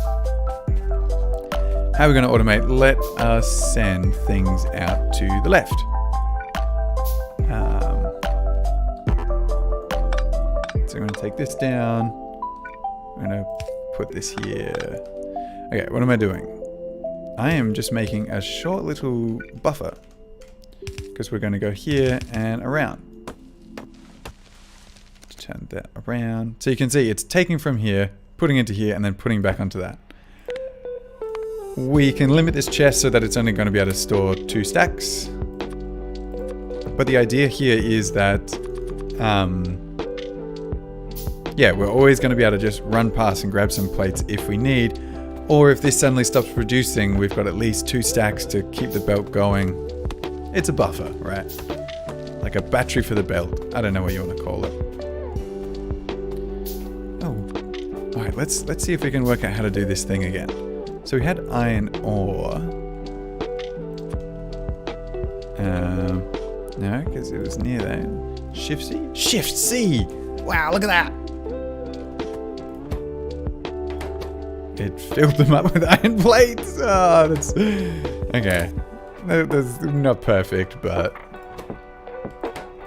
How are we going to automate? Let us send things out to the left. So I'm going to take this down. I'm going to put this here. Okay, what am I doing? I am just making a short little buffer. Because we're going to go here and around. Turn that around. So you can see it's taking from here, putting into here, and then putting back onto that. We can limit this chest so that it's only going to be able to store 2 stacks. But the idea here is that, yeah, we're always going to be able to just run past and grab some plates if we need. Or if this suddenly stops producing, we've got at least 2 stacks to keep the belt going. It's a buffer, right? Like a battery for the belt. I don't know what you want to call it. Oh, all right. Let's see if we can work out how to do this thing again. So we had iron ore. No, because it was near there. Shift C? Shift C! Wow, look at that! It filled them up with iron plates! Oh, that's... Okay. That's not perfect, but...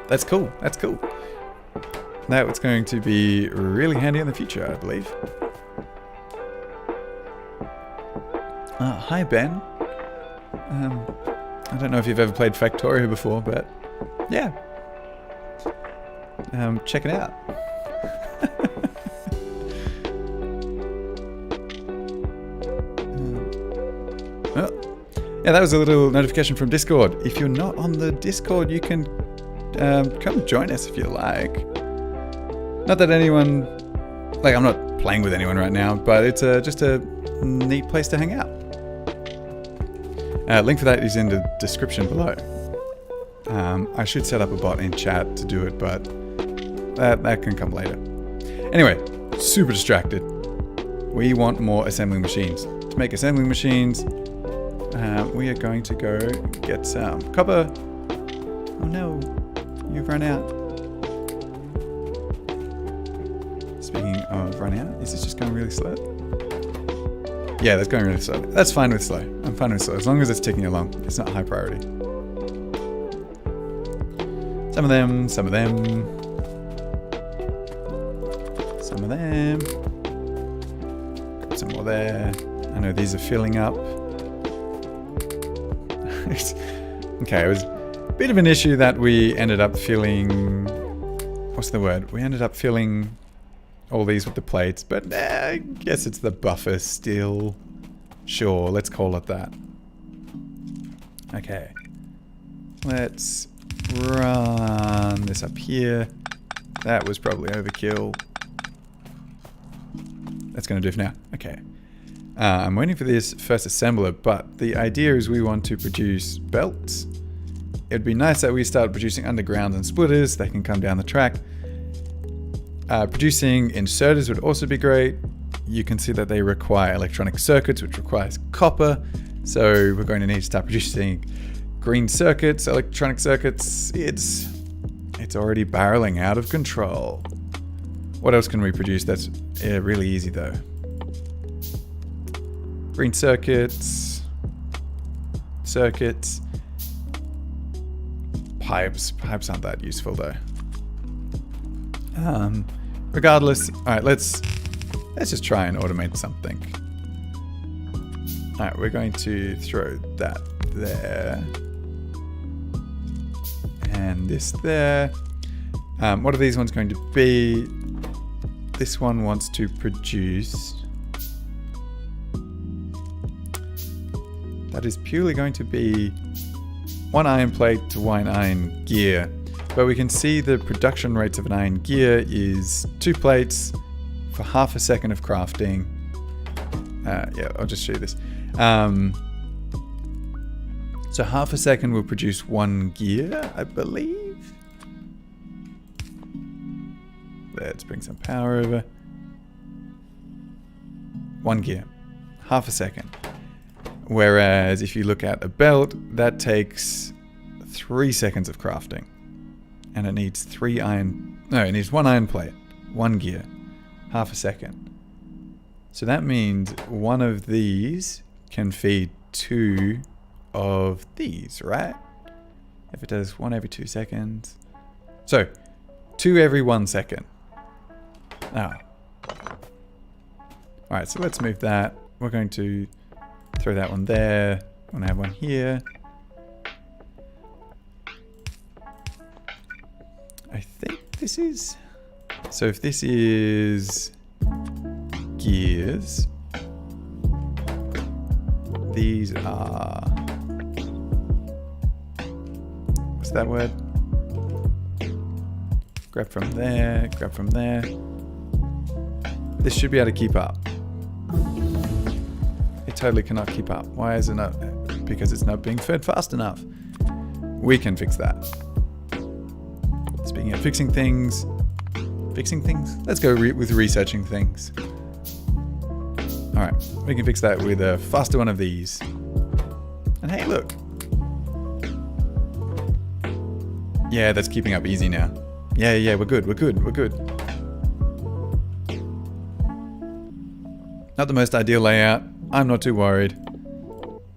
That's cool. That's cool. That was going to be really handy in the future, I believe. Hi, Ben. I don't know if you've ever played Factorio before, but yeah. Check it out. Well, yeah, that was a little notification from Discord. If you're not on the Discord, you can come join us if you like. Not that anyone... Like, I'm not playing with anyone right now, but it's just a neat place to hang out. Link for that is in the description below. I should set up a bot in chat to do it, but that can come later. Anyway, super distracted. We want more assembling machines. To make assembling machines, we are going to go get some copper. Oh no, you've run out. Speaking of run out, is this just going really slow? Yeah, that's going really slow. That's fine with slow. I'm fine with slow. As long as it's ticking along. It's not high priority. Some of them, some of them. Some of them. Got some more there. I know these are filling up. Okay, it was a bit of an issue that we ended up filling... What's the word? We ended up filling... all these with the plates, but I guess it's the buffer still. Sure, let's call it that. Okay. Let's run this up here. That was probably overkill. That's going to do for now. Okay. I'm waiting for this first assembler, but the idea is we want to produce belts. It'd be nice that we start producing undergrounds and splitters. They can come down the track. Producing inserters would also be great. You can see that they require electronic circuits, which requires copper. So we're going to need to start producing green circuits, electronic circuits. It's already barreling out of control. What else can we produce that's really easy though? Green circuits. Circuits. Pipes. Pipes aren't that useful though. Regardless, alright, let's just try and automate something. Alright, we're going to throw that there. And this there. What are these ones going to be? This one wants to produce... That is purely going to be 1 iron plate to 1 iron gear. But we can see the production rates of an iron gear is 2 plates for half a second of crafting. Yeah, I'll just show you this. So half a second will produce 1 gear, I believe. Let's bring some power over. 1 gear, half a second. Whereas if you look at a belt, that takes 3 seconds of crafting. And it needs 3 iron... No, it needs 1 iron plate. 1 gear. Half a second. So that means one of these can feed 2 of these, right? If it does 1 every 2 seconds. So, 2 every 1 second. Now. Alright, so let's move that. We're going to Throw that one there. I want to have one here. I think this is... So if this is gears, these are... What's that word? Grab from there, grab from there. This should be able to keep up. It totally cannot keep up. Why is it not? Because it's not being fed fast enough. We can fix that. Speaking of fixing things, let's go with researching things. Alright, we can fix that with a faster one of these. And hey, look. Yeah, that's keeping up easy now. Yeah, we're good. Not the most ideal layout. I'm not too worried.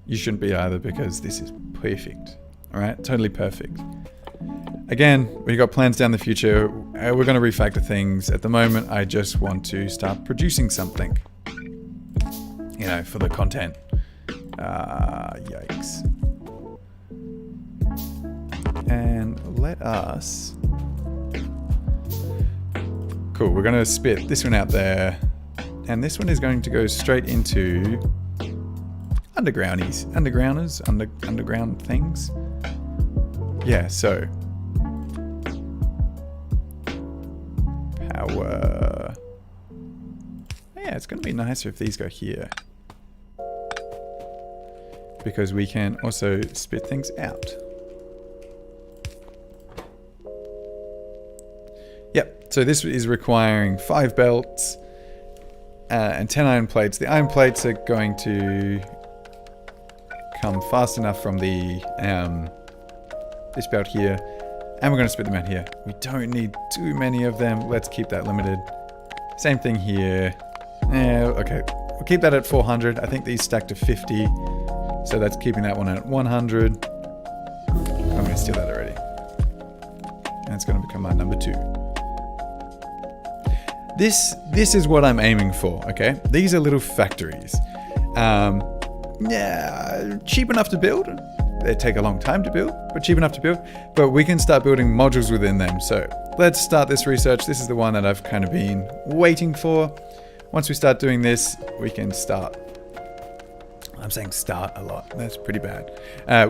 You shouldn't be either, because this is perfect. Alright, totally perfect. Again, we got plans down the future. We're going to refactor things. At the moment, I just want to start producing something. You know, for the content. Yikes. And let us... Cool, we're going to spit this one out there. And this one is going to go straight into undergrounders, underground things. Yeah, so power. Yeah, it's going to be nicer if these go here, because we can also spit things out. Yep, so this is requiring 5 belts. And 10 iron plates. The iron plates are going to come fast enough from the this belt here, and we're going to spit them out here. We don't need too many of them. Let's keep that limited. Same thing here. Okay, we'll keep that at 400. I think these stack to 50, so that's keeping that one at 100. I'm going to steal that already, and it's going to become my number 2. This is what I'm aiming for, okay? These are little factories. Yeah, cheap enough to build. They take a long time to build, but cheap enough to build. But we can start building modules within them. So let's start this research. This is the one that I've kind of been waiting for. Once we start doing this, we can start. I'm saying start a lot. That's pretty bad.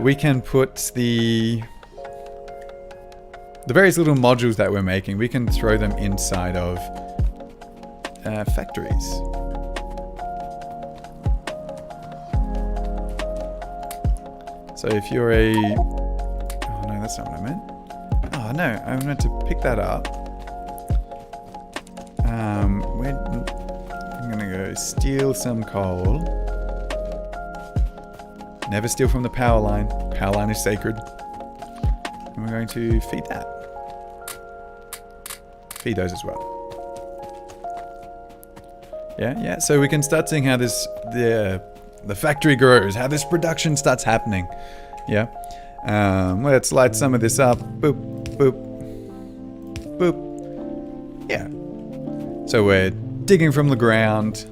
We can put the various little modules that we're making. We can throw them inside of factories. So if you're a... Oh no, that's not what I meant. Oh no, I meant to pick that up. I'm gonna go steal some coal. Never steal from the power line. Power line is sacred. And we're going to feed that. Feed those as well. Yeah, so we can start seeing how the factory grows, how this production starts happening. Yeah. Let's light some of this up. Boop, boop, boop. Yeah. So we're digging from the ground.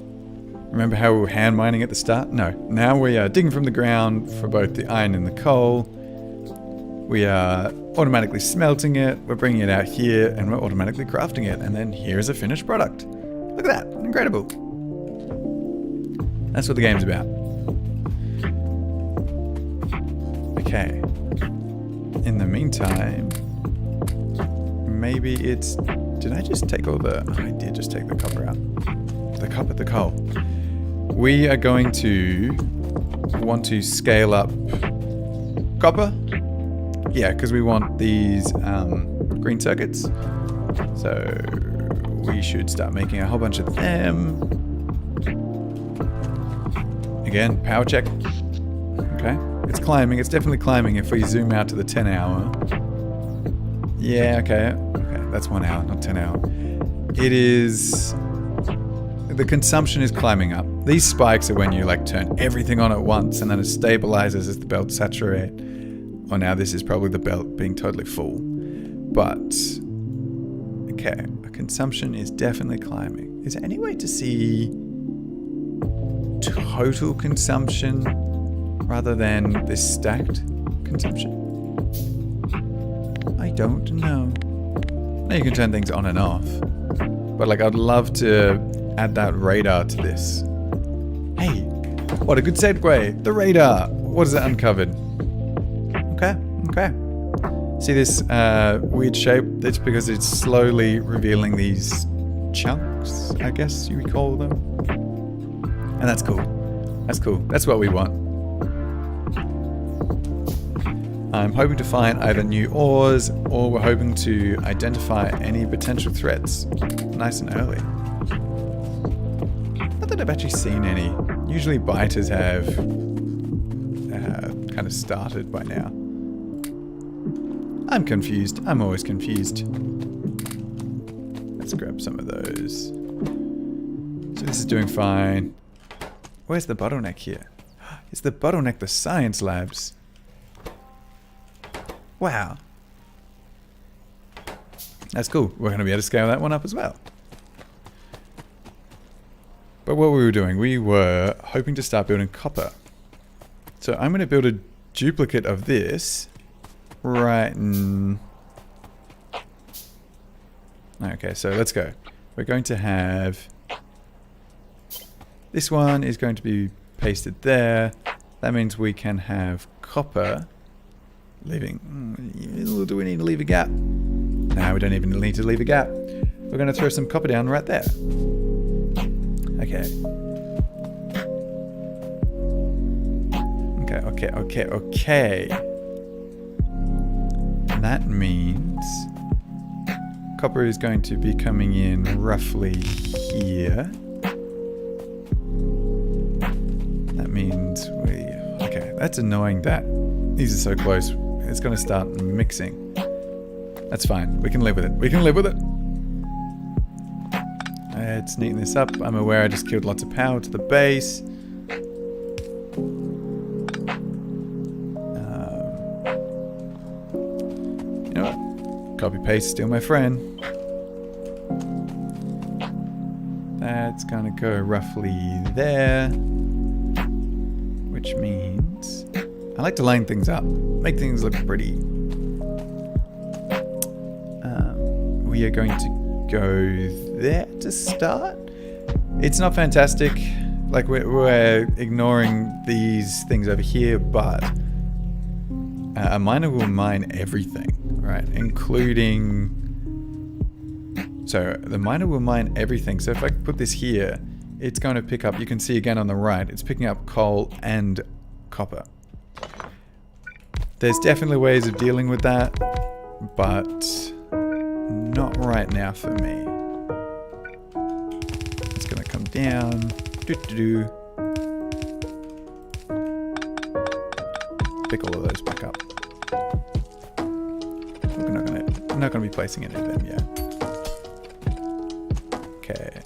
Remember how we were hand mining at the start? No. Now we are digging from the ground for both the iron and the coal. We are automatically smelting it. We're bringing it out here, and we're automatically crafting it. And then here's a finished product. Look at that. Incredible. That's what the game's about. Okay. In the meantime, maybe it's... Did I just take all the... I did just take the copper out. The coal. We are going to want to scale up copper. Yeah, because we want these green circuits. So we should start making a whole bunch of them. Again, power check. Okay. It's climbing. It's definitely climbing if we zoom out to the 10 hour. Yeah, okay. Okay, that's 1 hour, not 10 hour. It is... The consumption is climbing up. These spikes are when you like turn everything on at once and then it stabilizes as the belts saturate. Oh, now this is probably the belt being totally full. But, okay, consumption is definitely climbing. Is there any way to see total consumption rather than this stacked consumption? I don't know. Now you can turn things on and off. But like, I'd love to add that radar to this. Hey, what a good segue. The radar. What is it uncovered? Okay. See this weird shape? That's because it's slowly revealing these chunks, I guess you would call them. And that's cool. That's cool. That's what we want. I'm hoping to find either new ores, or we're hoping to identify any potential threats nice and early. Not that I've actually seen any. Usually biters have kind of started by now. I'm confused. I'm always confused. Let's grab some of those. So this is doing fine. Where's the bottleneck here? It's the bottleneck, the science labs. Wow. That's cool. We're going to be able to scale that one up as well. But what we were doing, we were hoping to start building copper. So I'm going to build a duplicate of this right in... Okay, so let's go. We're going to have... This one is going to be pasted there. That means we can have copper leaving... Do we need to leave a gap? No, we don't even need to leave a gap. We're going to throw some copper down right there. Okay. Okay. That means copper is going to be coming in roughly here. That means we... Okay, that's annoying that these are so close. It's going to start mixing. That's fine. We can live with it. Let's neaten this up. I'm aware I just killed lots of power to the base. You know what? Copy paste, still my friend. That's gonna go roughly there. Which means I like to line things up, make things look pretty. We are going to go there to start. It's not fantastic. Like we're ignoring these things over here, but a miner will mine everything, right? Including... So the miner will mine everything. So if I put this here, it's going to pick up, you can see again on the right, it's picking up coal and copper. There's definitely ways of dealing with that, but not right now for me. It's going to come down. Pick all of those back up. We're not going to be placing any of them yet. Okay.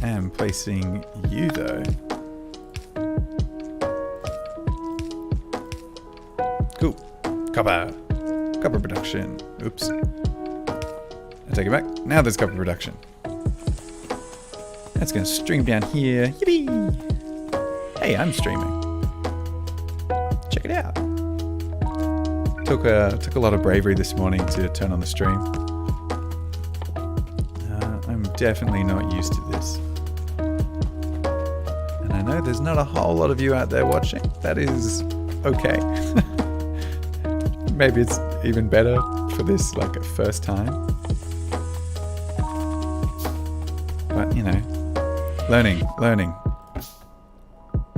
I'm placing you though. Cool. Copper production. Oops. I take it back. Now there's copper production. That's going to stream down here. Yippee! Hey, I'm streaming. Check it out. Took a lot of bravery this morning to turn on the stream. I'm definitely not used to this. And I know there's not a whole lot of you out there watching. That is okay. Maybe it's even better for this, like, a first time. But, you know, learning.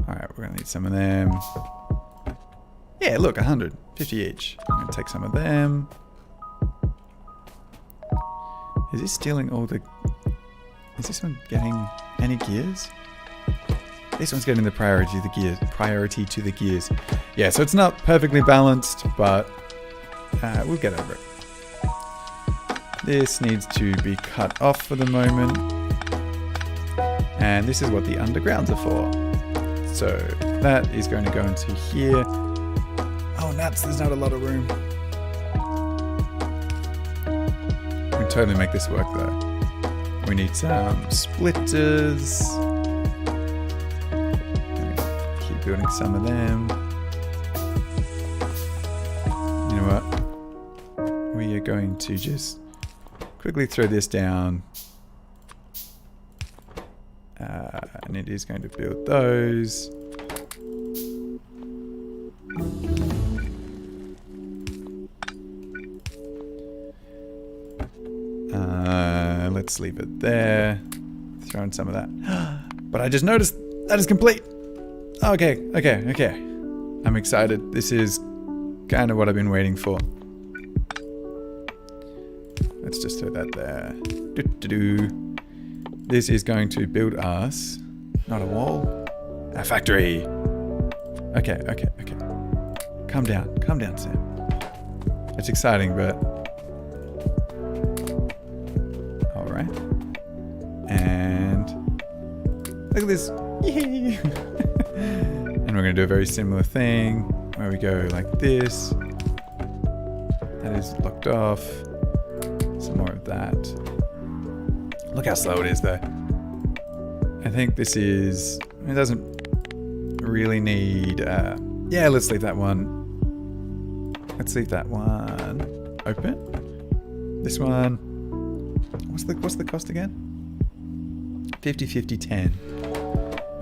Alright, we're going to need some of them. Yeah, look, 100. 50 each. I'm going to take some of them. Is this stealing all the... Is this one getting any gears? This one's getting the priority to the gears. Yeah, so it's not perfectly balanced, but we'll get over it. This needs to be cut off for the moment. And this is what the undergrounds are for. So that is going to go into here. Oh, nuts, there's not a lot of room. We can totally make this work though. We need some splitters. building some of them. You know what? We are going to just quickly throw this down. And it is going to build those. Let's leave it there. Throw in some of that. But I just noticed that is complete. Okay. I'm excited. This is kind of what I've been waiting for. Let's just throw that there. This is going to build us, not a wall, a factory. Okay. Calm down, Sam. It's exciting, but all right. And look at this. Yay! And we're going to do a very similar thing where we go like this. That is locked off. Some more of that. Look how slow it is though. I think this is, it doesn't really need, yeah, let's leave that one. Let's leave that one open. This one, what's the cost again? 50, 50, 10.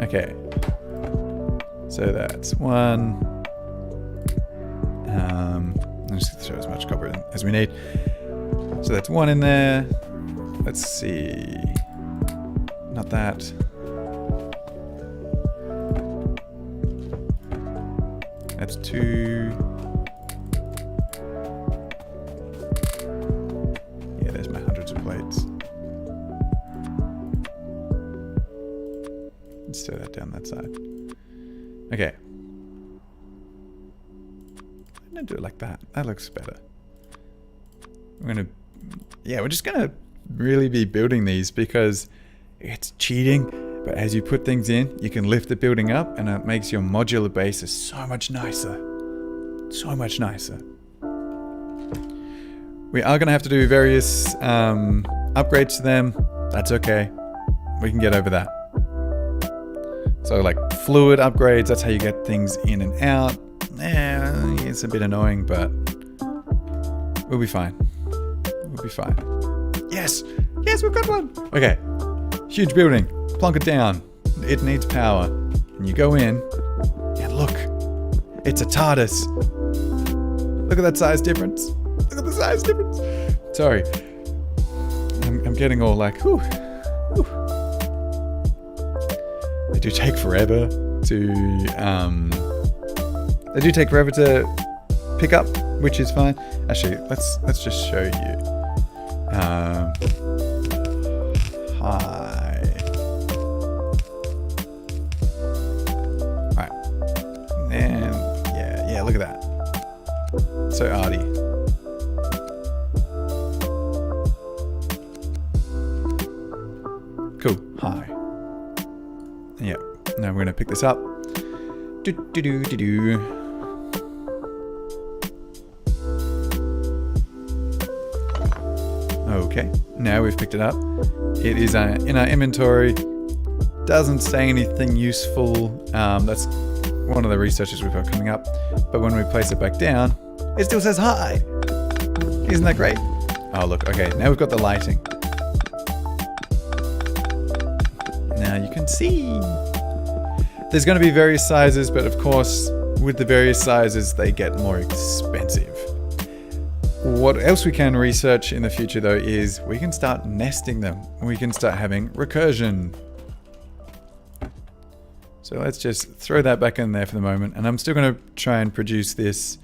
Okay. So that's one. I'm just gonna throw as much copper in as we need. So that's one in there. Let's see. Not that. That's two. Yeah, there's my hundreds of plates. Let's throw that down that side. Okay. I'm gonna do it like that. That looks better. We're just gonna really be building these because it's cheating, but as you put things in, you can lift the building up and it makes your modular bases so much nicer. So much nicer. We are gonna have to do various upgrades to them. That's okay. We can get over that. So like fluid upgrades, that's how you get things in and out. It's a bit annoying, but we'll be fine. We'll be fine. Yes, we've got one. Okay, huge building. Plonk it down. It needs power. And you go in, and look, it's a TARDIS. Look at that size difference. Look at the size difference. Sorry, I'm getting all like, whew. They do take forever to pick up, which is fine. Actually, let's just show you. Hi. Alright. And yeah, look at that. So arty. Cool. Hi. Yeah. Now we're gonna pick this up. Okay, now we've picked it up. It is in our inventory. Doesn't say anything useful. That's one of the researches we've got coming up. But when we place it back down, it still says hi. Isn't that great? Oh look, okay, now we've got the lighting. Now you can see. There's going to be various sizes, but of course, with the various sizes, they get more expensive. What else we can research in the future though is we can start nesting them. We can start having recursion. So let's just throw that back in there for the moment. And I'm still going to try and produce this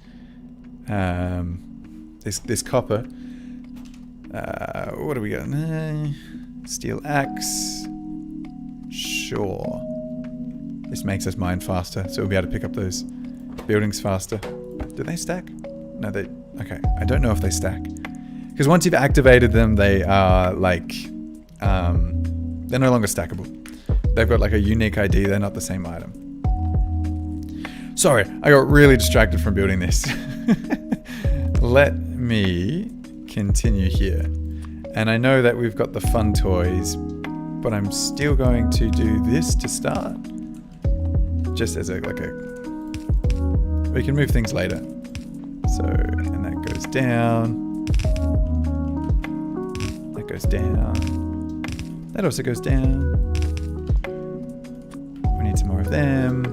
this copper. What do we got? Steel axe. Sure. This makes us mine faster, so we'll be able to pick up those buildings faster. Do they stack? No, they... Okay, I don't know if they stack. Because once you've activated them, they are like... they're no longer stackable. They've got like a unique ID, they're not the same item. Sorry, I got really distracted from building this. Let me continue here. And I know that we've got the fun toys, but I'm still going to do this to start. just as like a... We can move things later. So, and that goes down. That goes down. That also goes down. We need some more of them.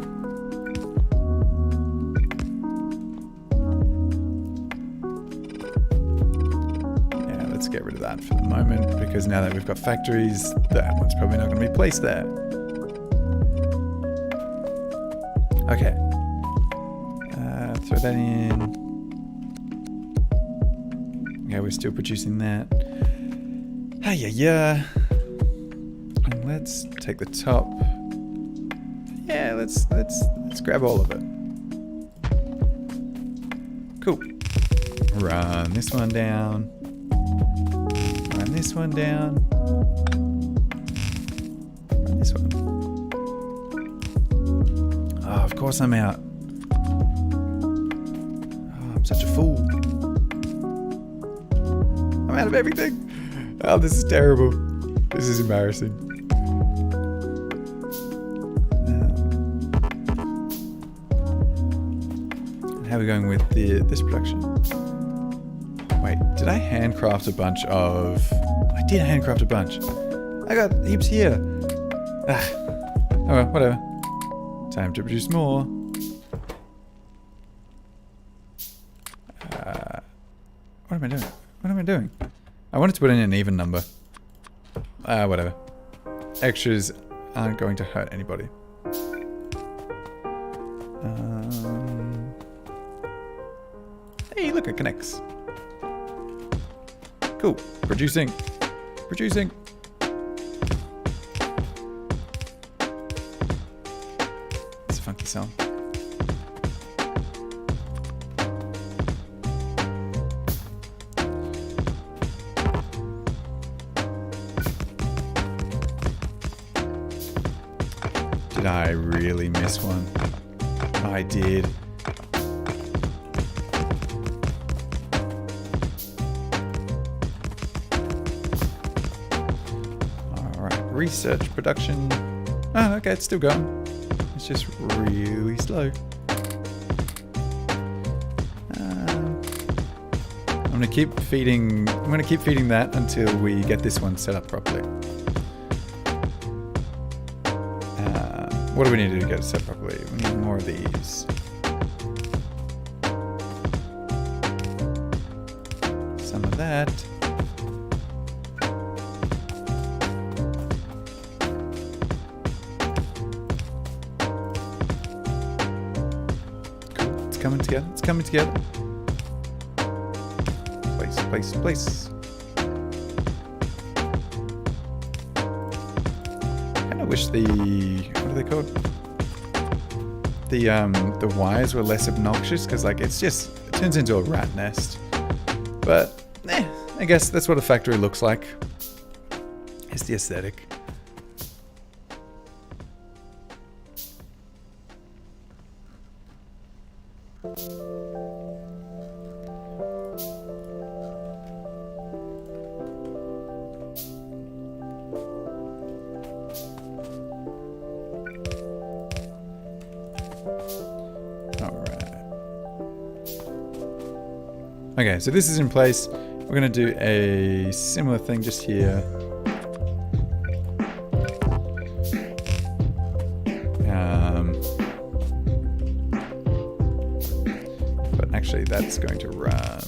Yeah, let's get rid of that for the moment, because now that we've got factories, that one's probably not going to be placed there. Okay. Throw that in. Okay, we're still producing that. Yeah. And let's take the top. Yeah, let's grab all of it. Cool. Run this one down. Run this one down. Run this one. Oh, of course I'm out. Oh, I'm such a fool. I'm out of everything. Oh, this is terrible. This is embarrassing. How are we going with this production? Wait, did I handcraft a bunch of... I did handcraft a bunch. I got heaps here. Oh well, whatever. Time to produce more. What am I doing? What am I doing? I wanted to put in an even number. Whatever. Extras aren't going to hurt anybody. Hey, look, it connects. Cool. Producing. Producing. It's a funky song. Did I really miss one? I did. Research production. Oh, okay, it's still going. It's just really slow. I'm gonna keep feeding. I'm gonna keep feeding that until we get this one set up properly. What do we need to do to get it set properly? We need more of these. Some of that. Coming together. It's coming together. Place. Kind of wish the... What are they called? The wires were less obnoxious, because like it turns into a rat nest. But I guess that's what a factory looks like. It's the aesthetic. Okay, so this is in place. We're going to do a similar thing just here. But actually that's going to run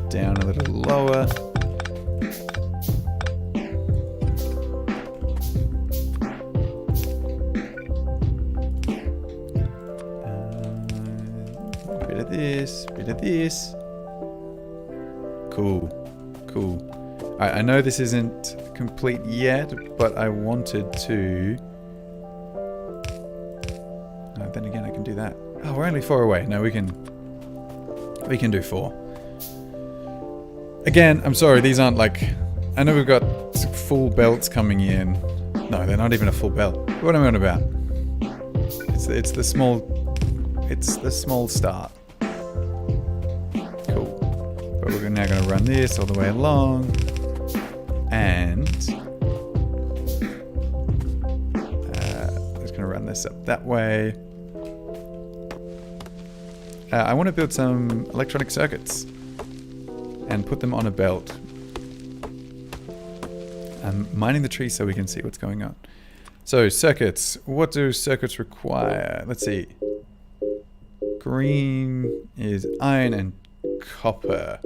down a little lower. Bit of this. Cool. I know this isn't complete yet, but I wanted to... No, then again, I can do that. Oh, we're only 4 away. No, we can do 4. Again, I'm sorry, these aren't like... I know we've got full belts coming in. No, they're not even a full belt. What am I on about? It's the small start. But we're now going to run this all the way along, and just going to run this up that way. I want to build some electronic circuits and put them on a belt. I'm mining the tree so we can see what's going on. So circuits, what do circuits require? Let's see. Green is iron and copper.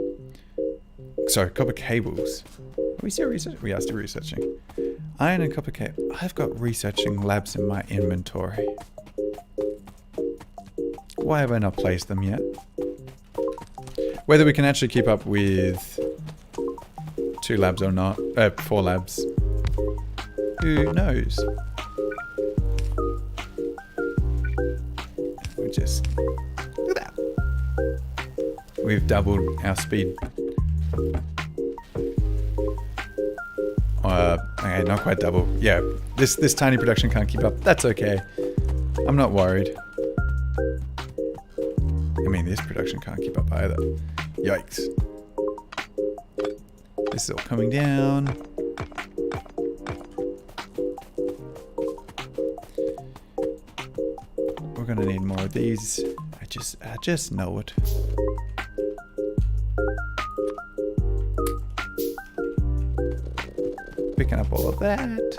Sorry, copper cables. Are we still researching? We are still researching. Iron and copper cable. I've got researching labs in my inventory. Why have I not placed them yet? Whether we can actually keep up with 2 labs or not, 4 labs. Who knows? We just look at that. We've doubled our speed. Okay, not quite double. Yeah, this tiny production can't keep up. That's okay. I'm not worried. I mean, this production can't keep up either. Yikes. This is all coming down. We're gonna need more of these. I just know it. Picking up all of that.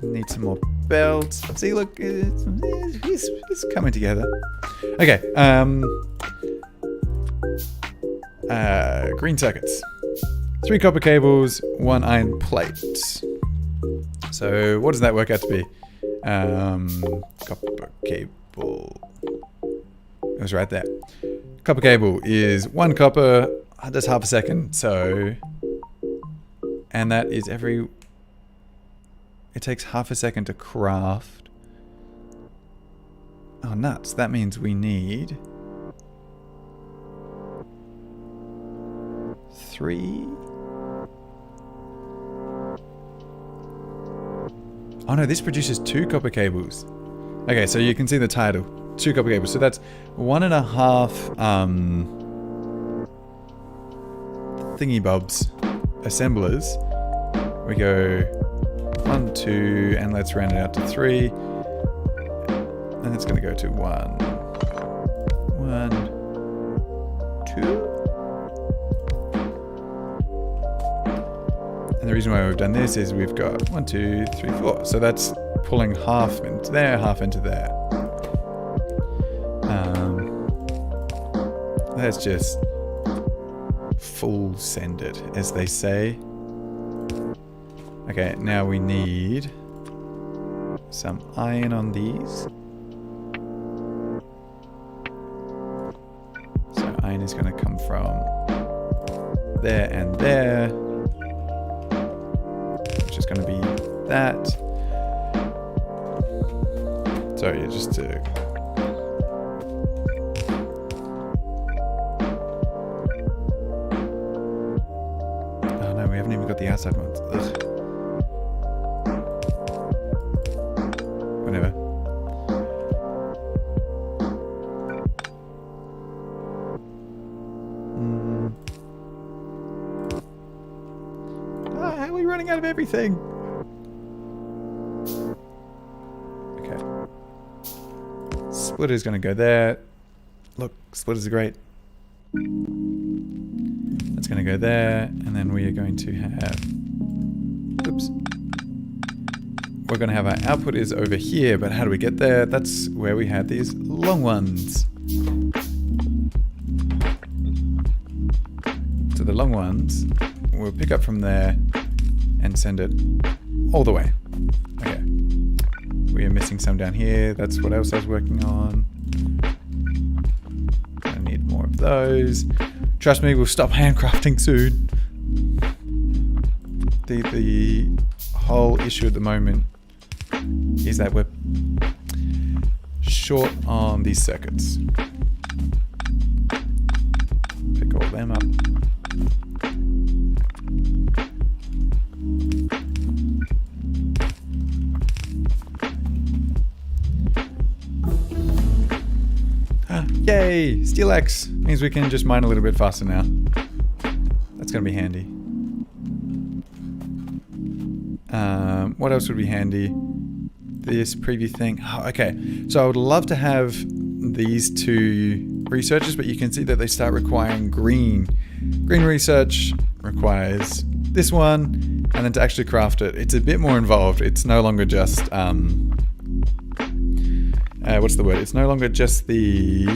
Need some more belts. See, look, it's coming together. Okay. Green circuits. 3 copper cables, 1 iron plate. So what does that work out to be? Copper cable. It was right there. Copper cable is 1 copper. That's half a second. So, and that is every. It takes half a second to craft. Oh, nuts. That means we need 3. Oh no, this produces 2 copper cables. Okay, so you can see the title. 2 copper cables. So that's 1.5 thingy bobs assemblers. We go 1, 2, and let's round it out to 3. And it's going to go to 1, 2. And the reason why we've done this is we've got 1, 2, 3, 4. So that's pulling half into there, half into there. Let's just full send it, as they say. Okay, now we need some iron on these. So iron is going to come from there and there, which is going to be that. Sorry, just to... Oh no, we haven't even got the outside ones. Ugh. Whatever. Ah, how are we running out of everything? Okay. Splitter's gonna go there. Look, splitters are great. That's gonna go there, and then we are going to have... Oops. We're going to have our output is over here, but how do we get there? That's where we had these long ones. So the long ones, we'll pick up from there and send it all the way. Okay. We are missing some down here. That's what else I was working on. I need more of those. Trust me, we'll stop handcrafting soon. The whole issue at the moment is that we're short on these circuits. Pick all them up. Yay! Steel axe means we can just mine a little bit faster now. That's gonna be handy. What else would be handy? this preview thing. Oh, okay, so I would love to have these two researchers, but you can see that they start requiring green. Green research requires this one, and then to actually craft it, it's a bit more involved. It's no longer just what's the word? It's no longer just the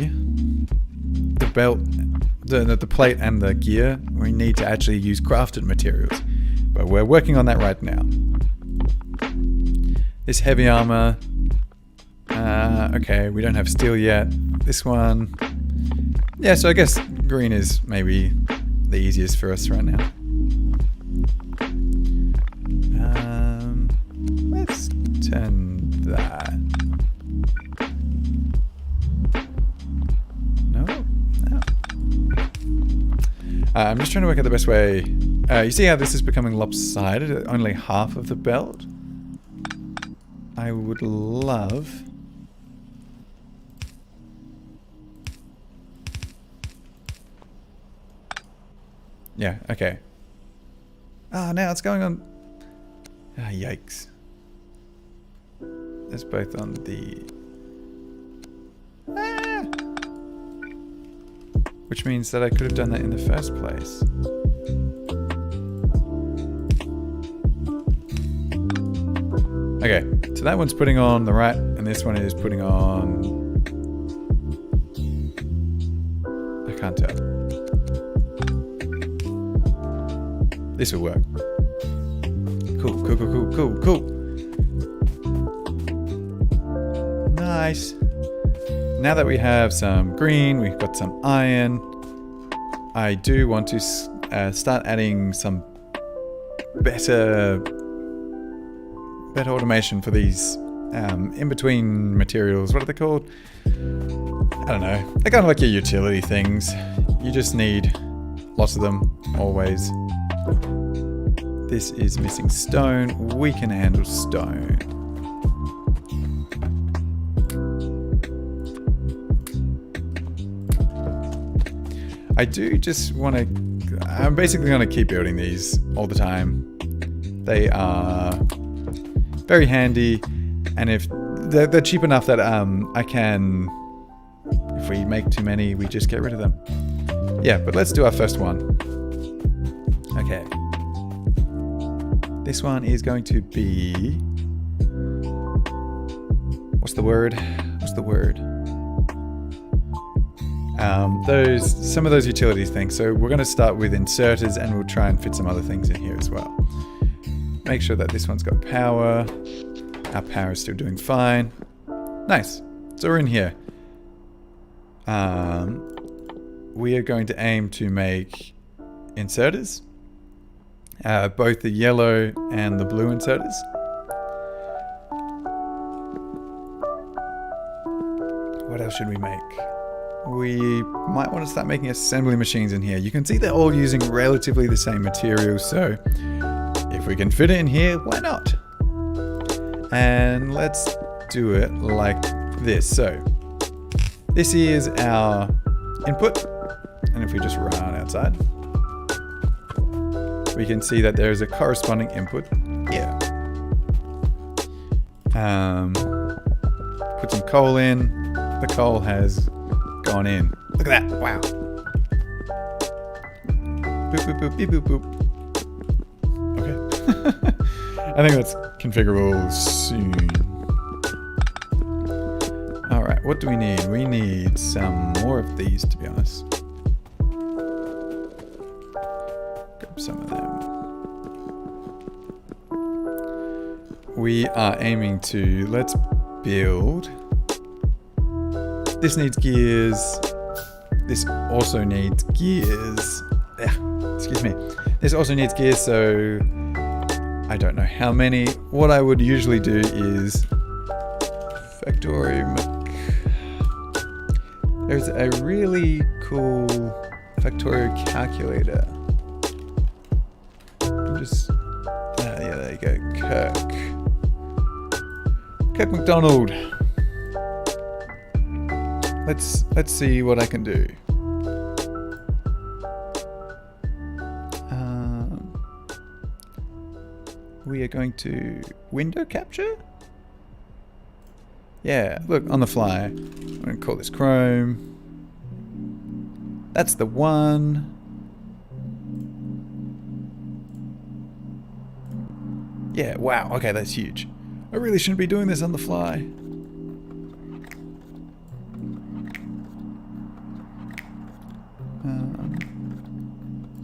belt, the plate and the gear. We need to actually use crafted materials, but we're working on that right now. This heavy armor. Okay, we don't have steel yet. This one. Yeah, so I guess green is maybe the easiest for us right now. Let's turn that. No. I'm just trying to work out the best way. You see how this is becoming lopsided? Only half of the belt. I would love... Yeah, okay. Ah, now it's going on... Ah, yikes. It's both on the... Ah! Which means that I could have done that in the first place. Okay, so that one's putting on the right, and this one is putting on... I can't tell. This will work. Cool, cool, cool, cool, cool, cool. Nice. Now that we have some green, we've got some iron. I do want to start adding some better automation for these in-between materials. What are they called? I don't know. They're kind of like your utility things. You just need lots of them, always. This is missing stone. We can handle stone. I do just want to... I'm basically going to keep building these all the time. They are very handy, and if they're cheap enough that I can... If we make too many, we just get rid of them. Yeah, but let's do our first one. Okay. This one is going to be... What's the word? What's the word? Some of those utilities things. So we're going to start with inserters, and we'll try and fit some other things in here as well. Make sure that this one's got power. Our power is still doing fine. Nice. So we're in here. We are going to aim to make inserters. Both the yellow and the blue inserters. What else should we make? We might want to start making assembly machines in here. You can see they're all using relatively the same materials, so if we can fit it in here, why not? And let's do it like this. So this is our input, and if we just run outside, we can see that there is a corresponding input here. Put some coal in. The coal has gone in. Look at that. Wow. Boop, boop, boop, beep, boop, boop. Okay. I think that's configurable soon. Alright, what do we need? We need some more of these, to be honest. Grab some of them. We are aiming to... Let's build... This needs gears. This also needs gears. Excuse me. This also needs gears, so I don't know how many. What I would usually do is Factorio. There's a really cool Factorio calculator. Just yeah, there you go. Kirk McDonald. Let's see what I can do. We are going to window capture. Yeah, look, on the fly. I'm going to call this chrome. That's the one. Yeah, wow. Okay, that's huge. I really shouldn't be doing this on the fly.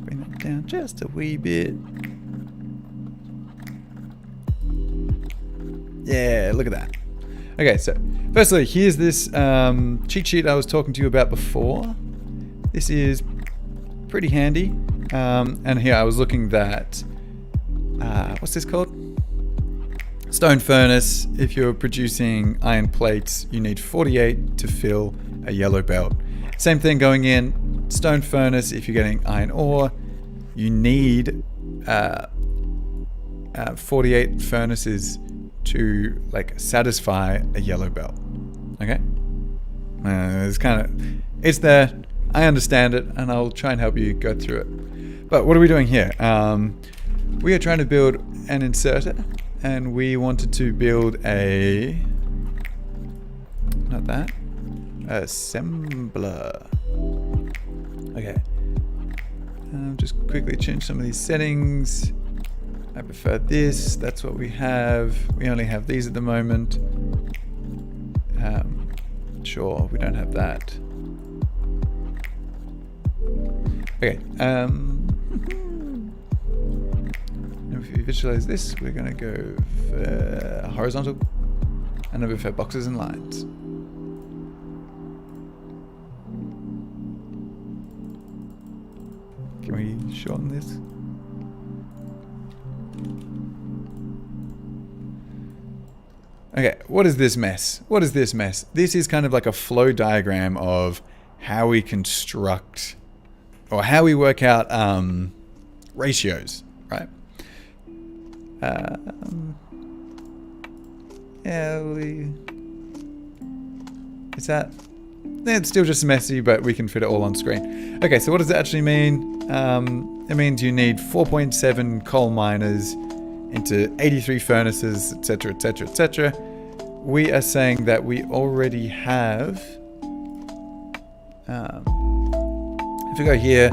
Bring that down just a wee bit. Yeah, look at that. Okay, so firstly, here's this cheat sheet I was talking to you about before. This is pretty handy. And here I was looking at, what's this called? Stone furnace. If you're producing iron plates, you need 48 to fill a yellow belt. Same thing going in stone furnace. If you're getting iron ore, you need 48 furnaces to like satisfy a yellow belt. Okay, it's there. I understand it, and I'll try and help you go through it. But what are we doing here? We are trying to build an inserter, and we wanted to build a assembler. Okay. Just quickly change some of these settings. I prefer this. That's what we have. We only have these at the moment. Sure, we don't have that. Okay. If you visualize this, we're going to go for horizontal, and then for boxes and lines. Can we shorten this? Okay, what is this mess? What is this mess? This is kind of like a flow diagram of how we construct or how we work out ratios, right? Is that? It's still just messy, but we can fit it all on screen. Okay, so what does it actually mean? It means you need 4.7 coal miners into 83 furnaces, etc., etc., etc. We are saying that we already have. If we go here,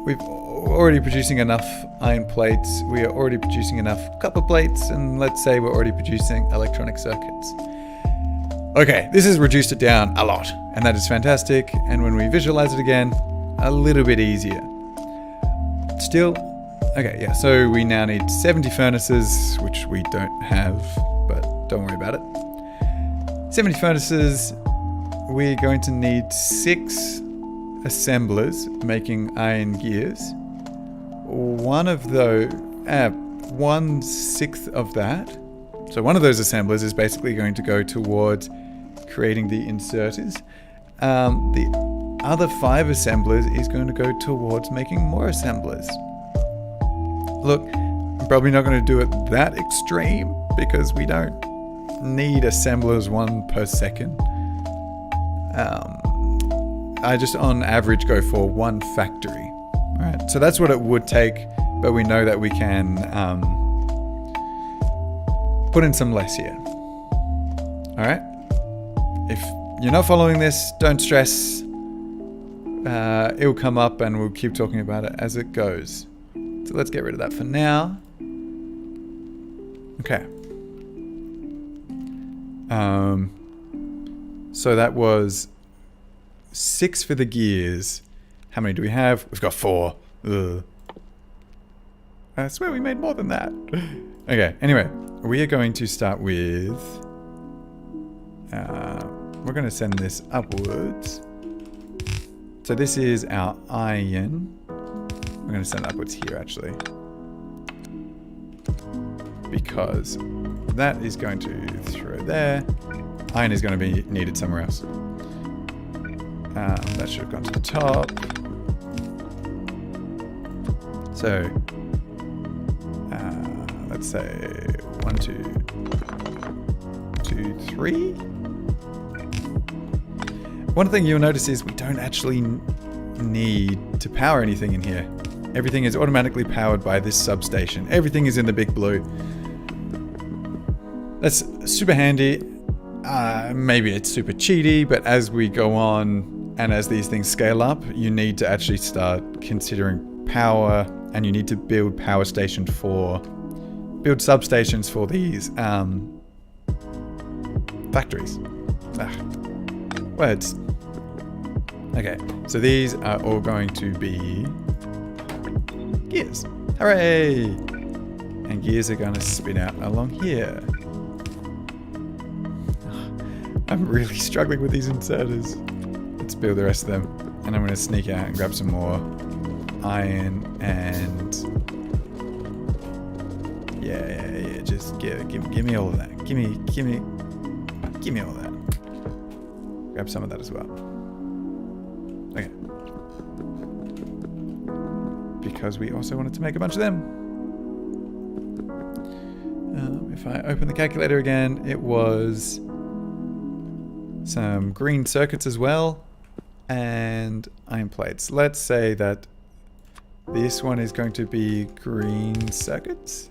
we're already producing enough iron plates. We are already producing enough copper plates, and let's say we're already producing electronic circuits. Okay, this has reduced it down a lot, and that is fantastic. And when we visualize it again, a little bit easier. Still, okay, yeah, so we now need 70 furnaces, which we don't have, but don't worry about it. 70 furnaces, we're going to need 6 assemblers making iron gears. One of those, 1/6 of that, so one of those assemblers is basically going to go towards creating the inserters. The other 5 assemblers is going to go towards making more assemblers. Look, I'm probably not going to do it that extreme because we don't need assemblers 1 per second. I just on average go for 1 factory. Alright, so that's what it would take, but we know that we can put in some less here. Alright? If you're not following this, don't stress. It'll come up and we'll keep talking about it as it goes. So let's get rid of that for now. Okay. So that was 6 for the gears. How many do we have? We've got 4. Ugh. I swear we made more than that. Okay, anyway, we are going to start with... we're going to send this upwards. So this is our iron. We're going to send it upwards here, actually. Because that is going to throw there. Iron is going to be needed somewhere else. That should have gone to the top. So, let's say 1, 2, 2, 3. One thing you'll notice is we don't actually need to power anything in here. Everything is automatically powered by this substation. Everything is in the big blue. That's super handy. maybe it's super cheaty, but as we go on and as these things scale up, you need to actually start considering power, and you need to build substations for these factories. Words. Okay, so these are all going to be gears. Hooray! And gears are going to spin out along here. I'm really struggling with these inserters. Let's build the rest of them. And I'm going to sneak out and grab some more iron and... Yeah. Just give me all of that. Give me all of that. Grab some of that as well. Okay. Because we also wanted to make a bunch of them. If I open the calculator again, it was some green circuits as well, and iron plates. Let's say that this one is going to be green circuits,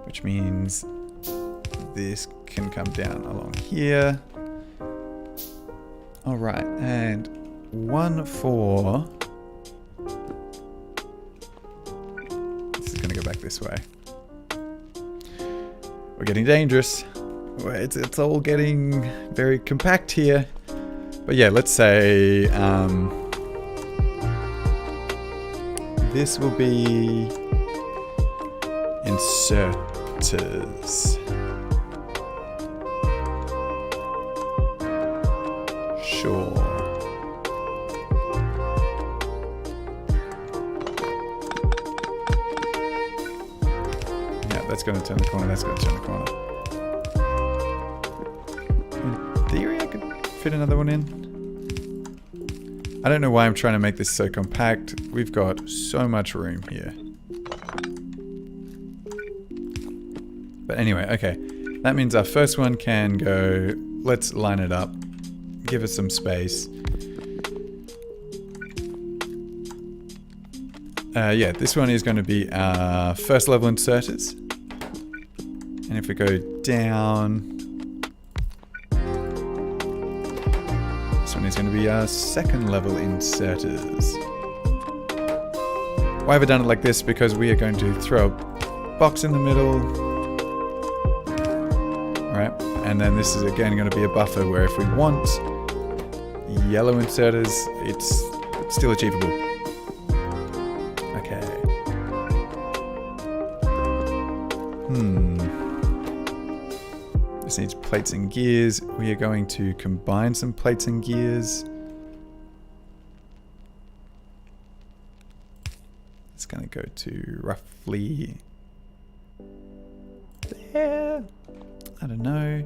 which means this can come down along here. All right, and one for... This is going to go back this way. We're getting dangerous. It's all getting very compact here. But yeah, let's say this will be inserters. Sure. Yeah, that's going to turn the corner, that's going to turn the corner. In theory, I could fit another one in. I don't know why I'm trying to make this so compact. We've got so much room here. But anyway, okay. That means our first one can go... Let's line it up. Give us some space. Yeah, this one is going to be our first level inserters. And if we go down... This one is going to be our second level inserters. Why have I done it like this? Because we are going to throw a box in the middle. Right, and then this is again going to be a buffer where if we want yellow inserters, it's still achievable. Okay. This needs plates and gears. We are going to combine some plates and gears. It's going to go to roughly there. I don't know.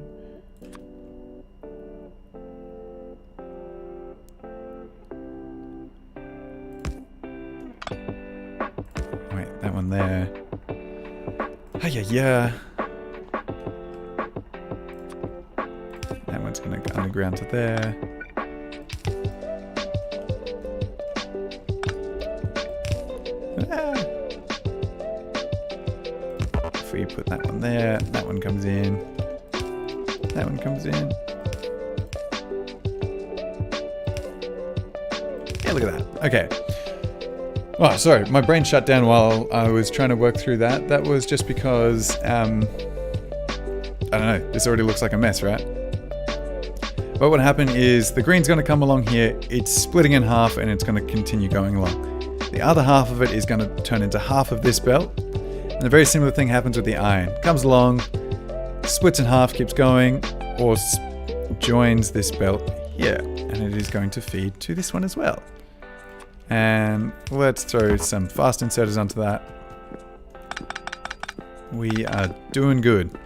Wait, that one there. Oh, yeah. That one's going to go underground to there. If we put that one there, that one comes in. That one comes in. Yeah, look at that. Okay. Oh, sorry. My brain shut down while I was trying to work through that. That was just because, I don't know. This already looks like a mess, right? But what happened is the green's going to come along here. It's splitting in half and it's going to continue going along. The other half of it is going to turn into half of this belt. And a very similar thing happens with the iron. Comes along, splits in half, keeps going, or joins this belt here, and it is going to feed to this one as well. And let's throw some fast inserters onto that. We are doing good.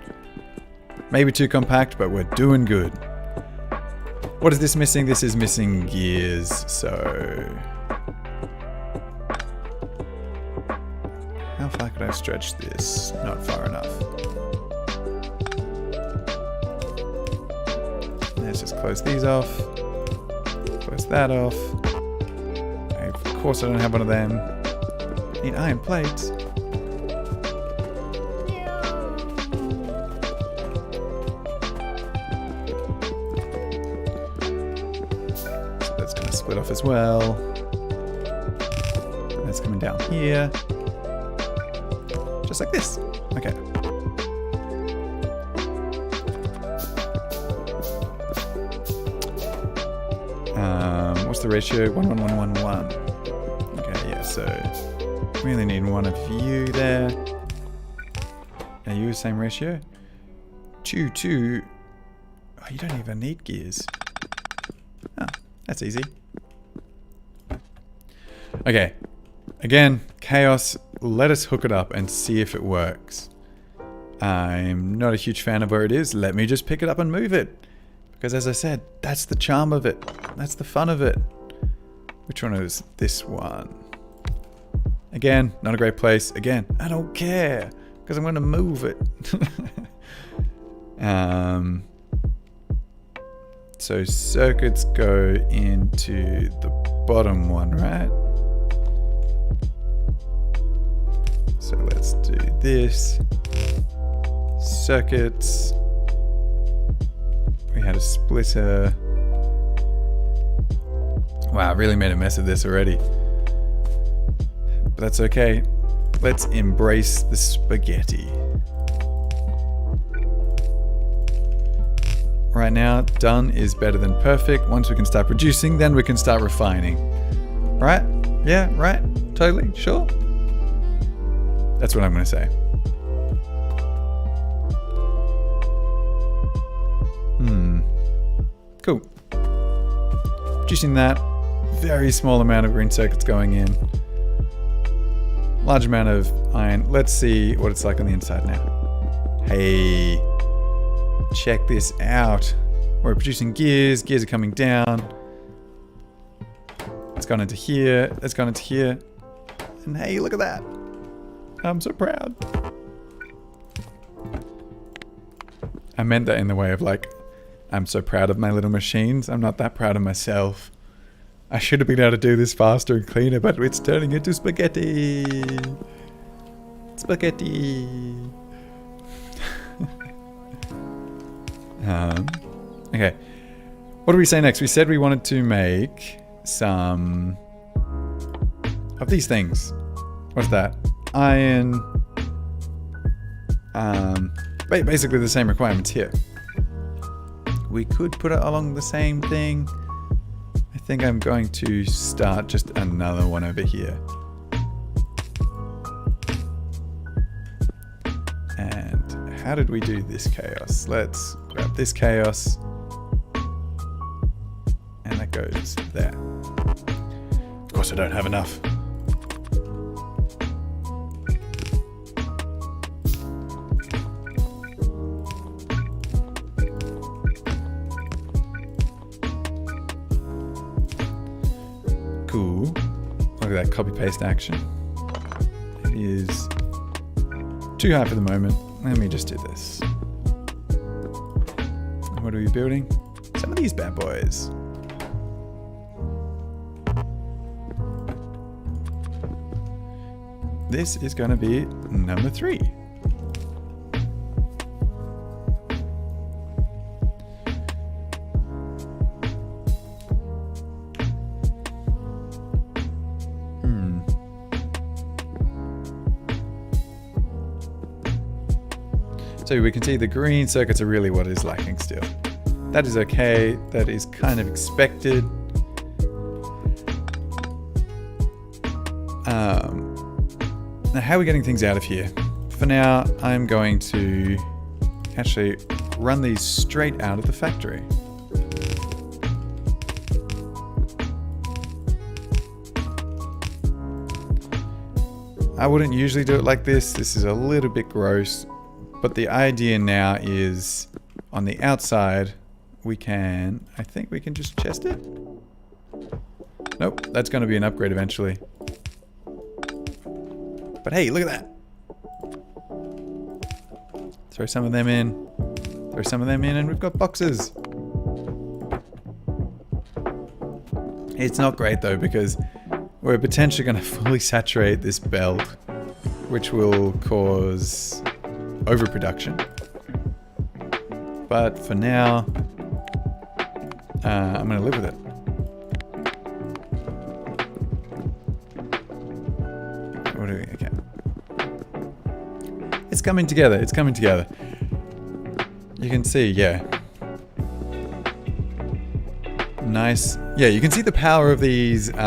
Maybe too compact, but we're doing good. What is this missing? This is missing gears, so... How far could I stretch this? Not far enough. Let's just close these off. Close that off. Of course I don't have one of them. Need iron plates. split off as well. And that's coming down here. Just like this. Okay. What's the ratio? 1, 1, 1, 1, 1. Okay, yeah, so we only need one of you there. Are you the same ratio? 2, 2. Oh, you don't even need gears. Oh, that's easy. Okay. Again, chaos. Let us hook it up and see if it works. I'm not a huge fan of where it is. Let me just pick it up and move it. Because as I said, that's the charm of it. That's the fun of it. Which one is this one? Again, not a great place. Again, I don't care. Because I'm going to move it. So circuits go into the bottom one, right? So let's do this. Circuits. We had a splitter. Wow, I really made a mess of this already. But that's okay. Let's embrace the spaghetti. Right now, done is better than perfect. Once we can start producing, then we can start refining. Right? Yeah, right? Totally? Sure? That's what I'm going to say. Cool. Producing that. Very small amount of green circuits going in. Large amount of iron. Let's see what it's like on the inside now. Hey, check this out. We're producing gears. Gears are coming down. It's gone into here. It's gone into here. And hey, look at that. I'm so proud. I meant that in the way of like, I'm so proud of my little machines. I'm not that proud of myself. I should have been able to do this faster and cleaner, but it's turning into spaghetti. Spaghetti. Okay. What do we say next? We said we wanted to make some of these things. What's that? Iron. Basically the same requirements here. We could put it along the same thing. I think I'm going to start just another one over here. And how did we do this chaos? Let's grab this chaos. And that goes there. Of course I don't have enough. Cool. Look at that copy paste action. It is too high for the moment. Let me just do this. What are we building? Some of these bad boys. This is going to be number 3. So we can see the green circuits are really what is lacking still. That is okay. That is kind of expected. Now, how are we getting things out of here? For now, I'm going to actually run these straight out of the factory. I wouldn't usually do it like this. This is a little bit gross. But the idea now is on the outside, I think we can just chest it. Nope, that's going to be an upgrade eventually. But hey, look at that. Throw some of them in. Throw some of them in and we've got boxes. It's not great though because we're potentially going to fully saturate this belt, which will cause overproduction. But for now, I'm going to live with it. coming together. It's coming together. You can see, yeah. Nice. Yeah, you can see the power of these, what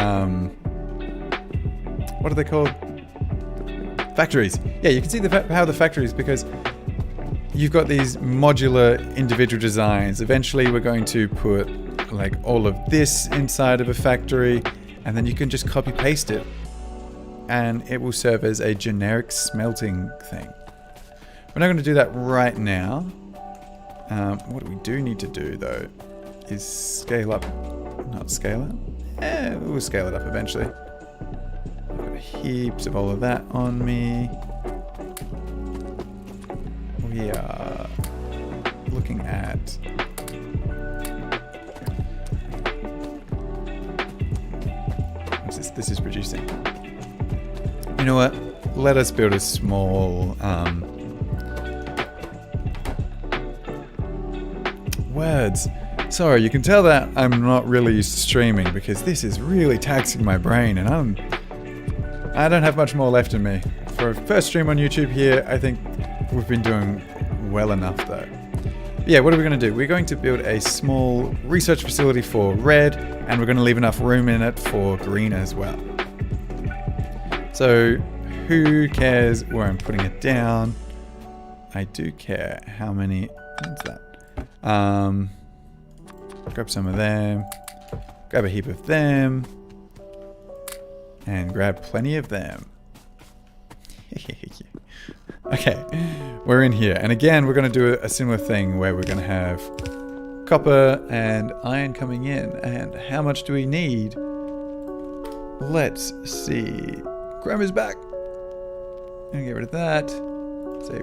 are they called? Factories. Yeah, you can see the power of the factories because you've got these modular individual designs. Eventually we're going to put like all of this inside of a factory, and then you can just copy paste it and it will serve as a generic smelting thing. We're not going to do that right now. What we do need to do though is scale up, not scale up. We'll scale it up eventually. I've got heaps of all of that on me. We are looking at what's this? This is producing. You know what? Let us build a small words. Sorry, you can tell that I'm not really used to streaming because this is really taxing my brain, and I don't have much more left in me. For a first stream on YouTube here, I think we've been doing well enough though. But yeah, what are we going to do? We're going to build a small research facility for red, and we're going to leave enough room in it for green as well. So who cares where I'm putting it down? I do care how many. What's that? Grab some of them, grab a heap of them, and grab plenty of them. Okay, we're in here. And again, we're going to do a similar thing where we're going to have copper and iron coming in. And how much do we need? Let's see. Chrome is back. I'm going to get rid of that. Say,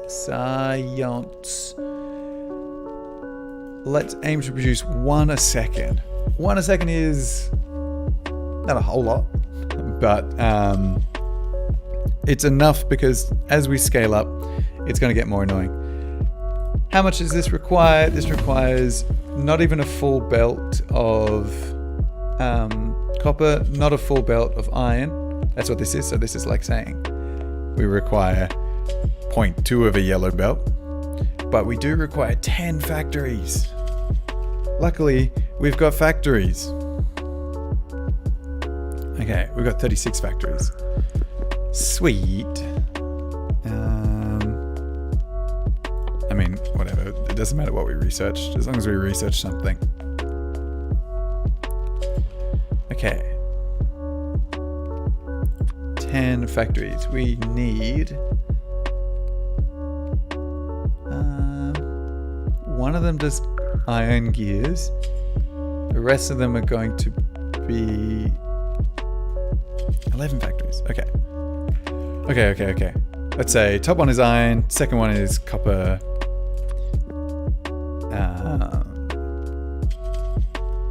science. Let's aim to produce 1 a second. 1 a second is not a whole lot, but it's enough because as we scale up, it's going to get more annoying. How much does this require? This requires not even a full belt of copper, not a full belt of iron. That's what this is. So this is like saying we require 0.2 of a yellow belt, but we do require 10 factories. Luckily, we've got factories. Okay, we've got 36 factories. Sweet. I mean, whatever. It doesn't matter what we researched, as long as we research something. Okay. 10 factories. We need... one of them does iron gears. The rest of them are going to be 11 factories. Okay. Okay. Let's say top one is iron, second one is copper.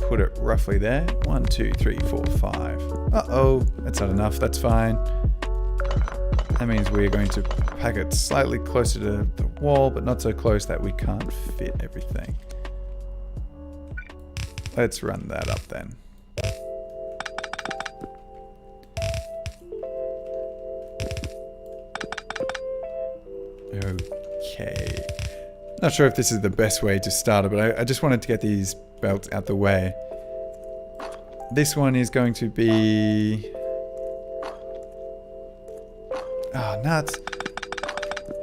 Put it roughly there. 1, 2, 3, 4, 5. Uh-oh, that's not enough. That's fine. That means we're going to pack it slightly closer to the wall, but not so close that we can't fit everything. Let's run that up then. Okay. Not sure if this is the best way to start it, but I just wanted to get these belts out the way. This one is going to be... Oh, nuts.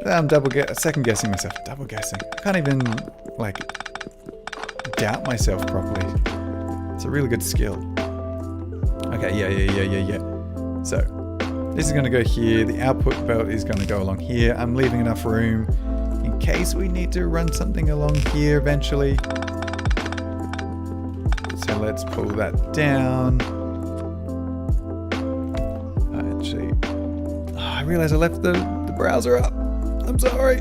I'm second guessing myself. Double guessing. I can't even, like, doubt myself properly. It's a really good skill. Okay, yeah. So, this is going to go here. The output belt is going to go along here. I'm leaving enough room in case we need to run something along here eventually. So let's pull that down. Actually, I realized I left the browser up. I'm sorry.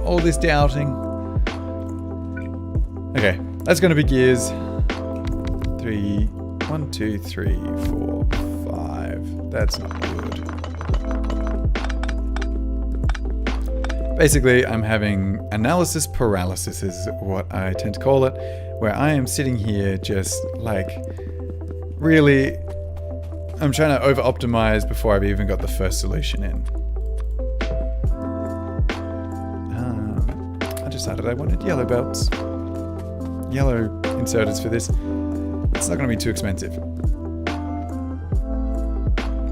All this doubting. Okay, that's going to be gears. 3, 1, 2, 3, 4, 5. That's not good. Basically, I'm having analysis paralysis is what I tend to call it, where I am sitting here just like really I'm trying to over-optimize before I've even got the first solution in. I decided I wanted yellow belts. Yellow inserters for this. It's not going to be too expensive.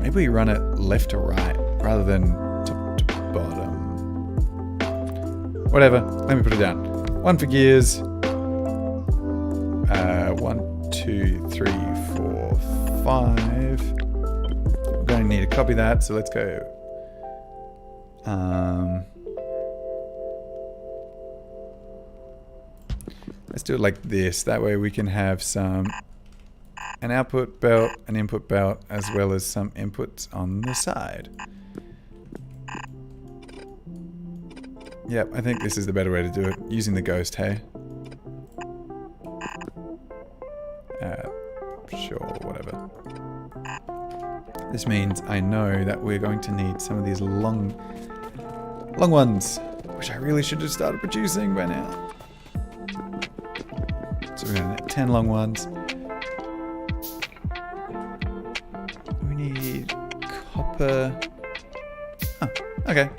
Maybe we run it left to right rather than top to bottom. Whatever. Let me put it down. 1 for gears. 1, 2, 3, 4, 5. We're going to need to copy that, so let's go. Let's do it like this. That way we can have an output belt, an input belt, as well as some inputs on the side. Yep, I think this is the better way to do it, using the ghost, hey? Sure, whatever. This means I know that we're going to need some of these long ones, which I really should have started producing by now. So we're going to need 10 long ones. We need copper. Oh, okay.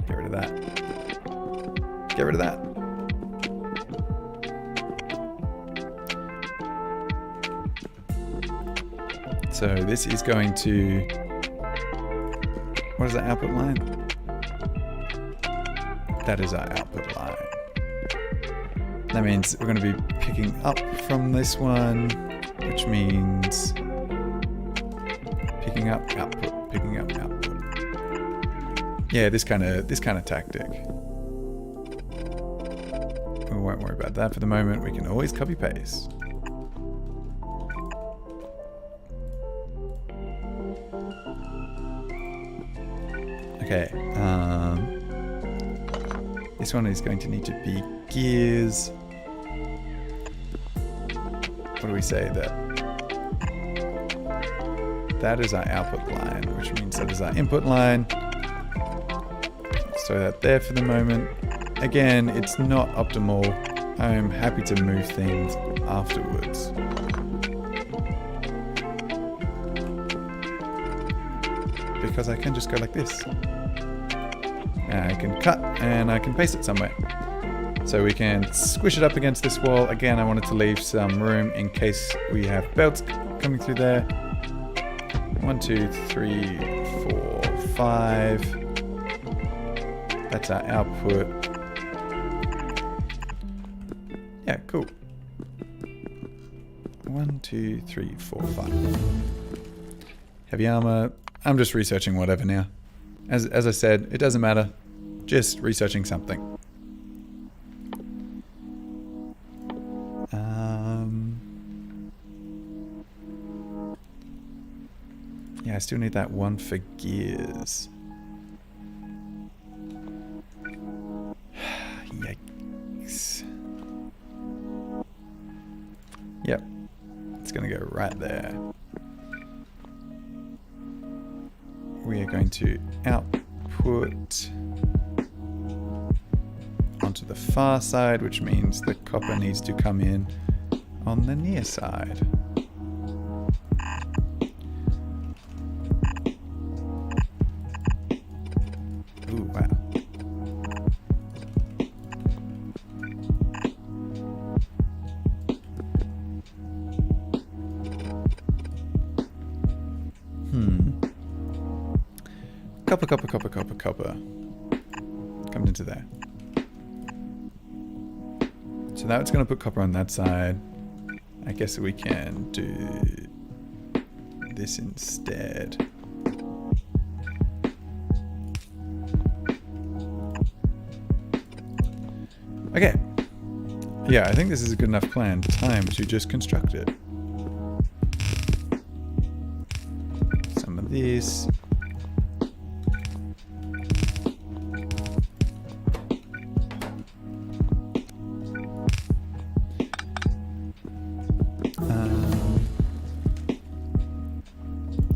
Get rid of that. Get rid of that. So this is going to... What is that output line? That is our output line. That means we're going to be picking up from this one, which means picking up output, picking up output. Yeah, this kind of tactic. We won't worry about that for the moment. We can always copy paste. Okay. This one is going to need to be gears. What do we say that? That is our output line, which means that is our input line. Let's throw that there for the moment. Again, it's not optimal. I'm happy to move things afterwards. Because I can just go like this. And I can cut and I can paste it somewhere. So we can squish it up against this wall. Again, I wanted to leave some room in case we have belts coming through there. 1, 2, 3, 4, 5. That's our output. Yeah, cool. 1, 2, 3, 4, 5. Heavy armor. I'm just researching whatever now. As I said, it doesn't matter. Just researching something. Yeah, I still need that one for gears. Yikes. Yep. It's gonna go right there. We are going to output onto the far side, which means the copper needs to come in on the near side. Ooh, wow. Copper. Comes into there. So now it's going to put copper on that side. I guess we can do this instead. Okay. Yeah, I think this is a good enough plan. Time to just construct it. Some of these.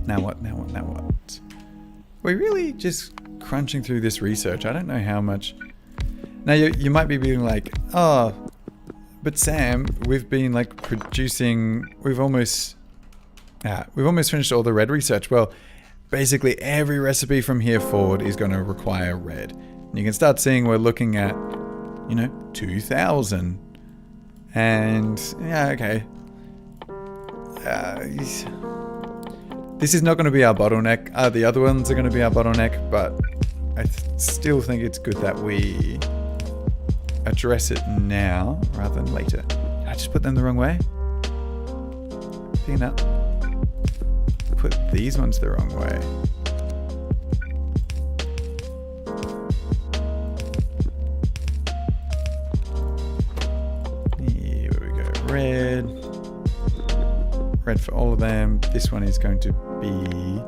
Now what? We're really just crunching through this research. I don't know how much. Now you might be being like, oh, but Sam, we've been like producing, we've almost We've almost finished all the red research. Well, basically every recipe from here forward is going to require red. And you can start seeing we're looking at, 2,000. And, yeah, okay. This is not going to be our bottleneck. The other ones are going to be our bottleneck, but I still think it's good that we address it now rather than later. Did I just put them the wrong way? Picking up. Put these ones the wrong way. Here we go. Red. Red for all of them. This one is going to be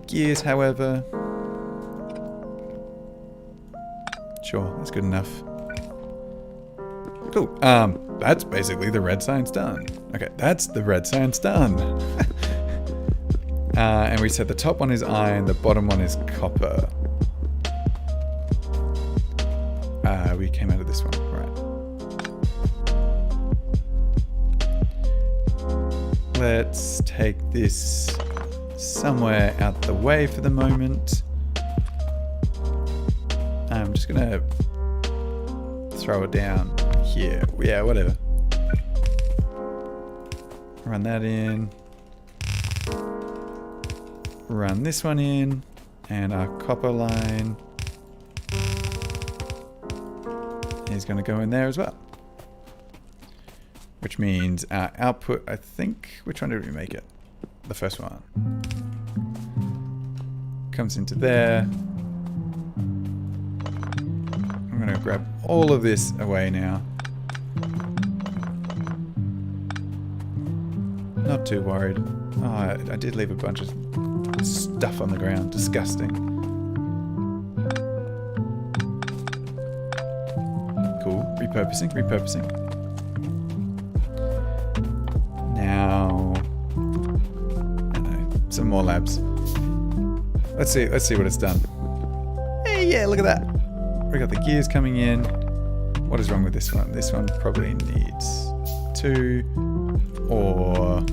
gears, however. Sure, that's good enough. Cool. That's basically the red science done. Okay, that's the red science done. And we said the top one is iron, the bottom one is copper. We came out of this one, right. Let's take this somewhere out the way for the moment. I'm just gonna throw it down here. Yeah, whatever. Run that in. Run this one in. And our copper line is gonna go in there as well. Which means our output, I think, which one did we make it? The first one. Comes into there. I'm going to grab all of this away now. Not too worried. Oh, I did leave a bunch of stuff on the ground. Disgusting. Cool. Repurposing. Now, I don't know, some more labs. Let's see what it's done. Hey, yeah, look at that. We got the gears coming in. What is wrong with this one? This one probably needs 2 or...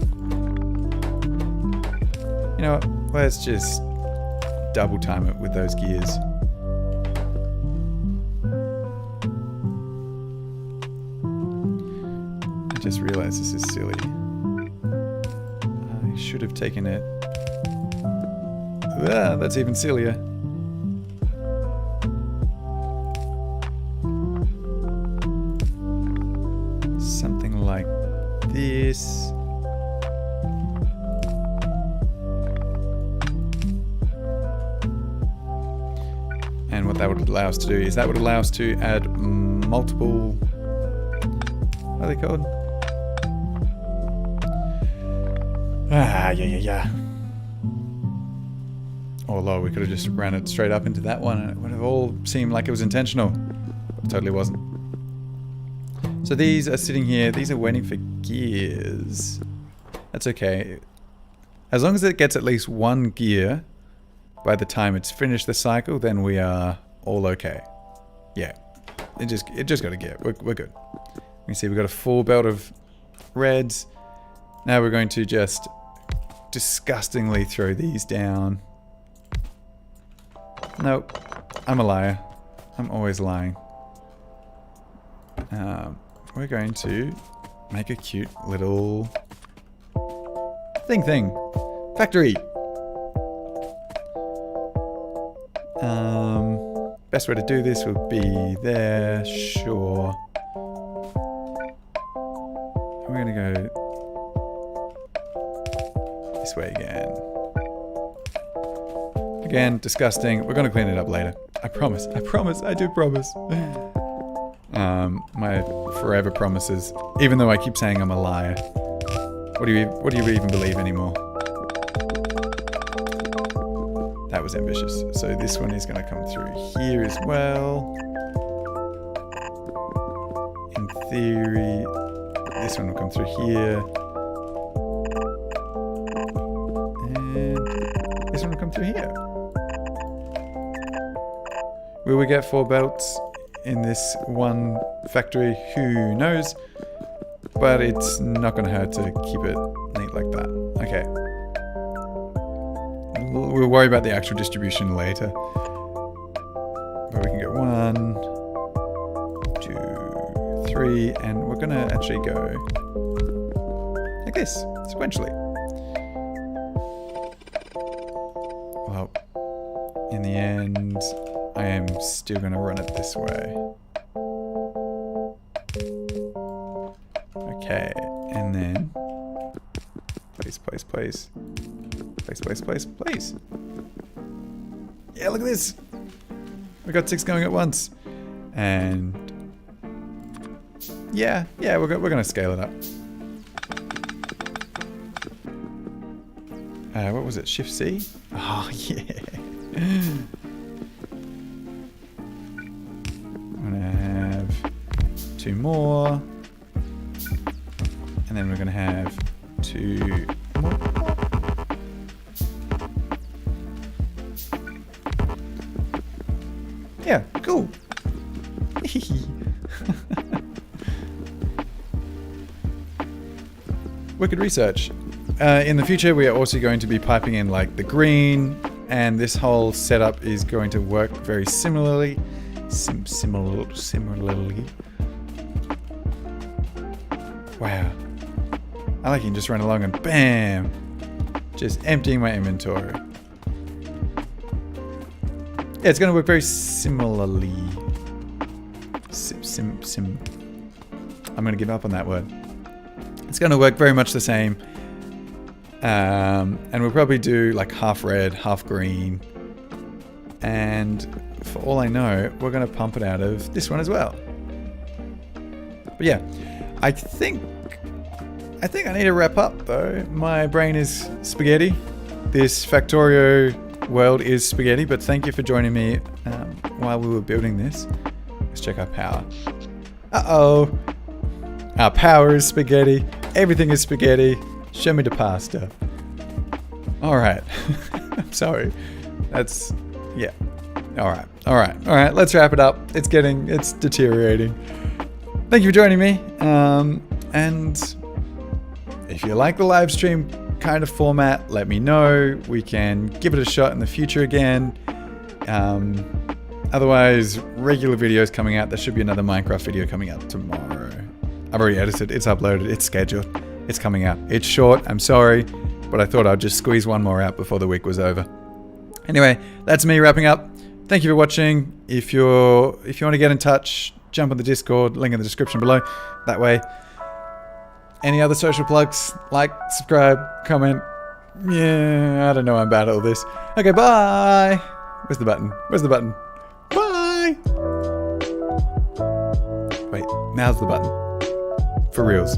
You know what? Let's just double time it with those gears. I just realized this is silly. I should have taken it. Ah, that's even sillier. Something like this. And what that would allow us to do is that would allow us to add multiple... What are they called? Yeah. Although we could have just ran it straight up into that one and it would have all seemed like it was intentional. But it totally wasn't. So these are sitting here. These are waiting for gears. That's okay. As long as it gets at least one gear by the time it's finished the cycle, then we are all okay. Yeah. It just got a gear. We're good. You can see we've got a full belt of reds. Now we're going to just disgustingly throw these down. Nope. I'm a liar. I'm always lying. We're going to make a cute little thing. Factory. Best way to do this would be there. Sure. We're going to go this way again. Again, disgusting. We're going to clean it up later. I promise. I do promise. My forever promises. Even though I keep saying I'm a liar. What do you even believe anymore? That was ambitious. So this one is going to come through here as well. In theory, this one will come through here. And this one will come through here. Will we get 4 belts in this one factory? Who knows? But it's not going to hurt to keep it neatly like that. Okay. We'll worry about the actual distribution later. But we can go 1, 2, 3, and we're gonna actually go like this, sequentially. Well, in the end, I am still gonna run it this way. Okay, and then place. Yeah, look at this. We got 6 going at once, and yeah, we're gonna scale it up. What was it? Shift C? Oh yeah. I'm gonna have 2 more. And then we're going to have 2 more. Yeah, cool. Wicked research. In the future, we are also going to be piping in like the green, and this whole setup is going to work very similarly. Similarly. Wow. I like you can just run along and bam! Just emptying my inventory. Yeah, it's going to work very similarly. I'm going to give up on that word. It's going to work very much the same. And we'll probably do like half red, half green. And for all I know, we're going to pump it out of this one as well. But yeah, I think I need to wrap up though. My brain is spaghetti. This Factorio world is spaghetti, but thank you for joining me while we were building this. Let's check our power. Uh-oh. Our power is spaghetti. Everything is spaghetti. Show me the pasta. Alright. I'm sorry. That's... yeah. Alright. Let's wrap it up. It's deteriorating. Thank you for joining me. And if you like the live stream kind of format, let me know. We can give it a shot in the future again. Otherwise, regular videos coming out. There should be another Minecraft video coming out tomorrow. I've already edited, it's uploaded, it's scheduled, it's coming out. It's short, I'm sorry, but I thought I'd just squeeze one more out before the week was over. Anyway, that's me wrapping up. Thank you for watching. If you want to get in touch, jump on the Discord, link in the description below. That way. Any other social plugs? Like, subscribe, comment. Yeah, I don't know, I'm bad at all this. Okay, bye! Where's the button? Bye! Wait, now's the button. For reals.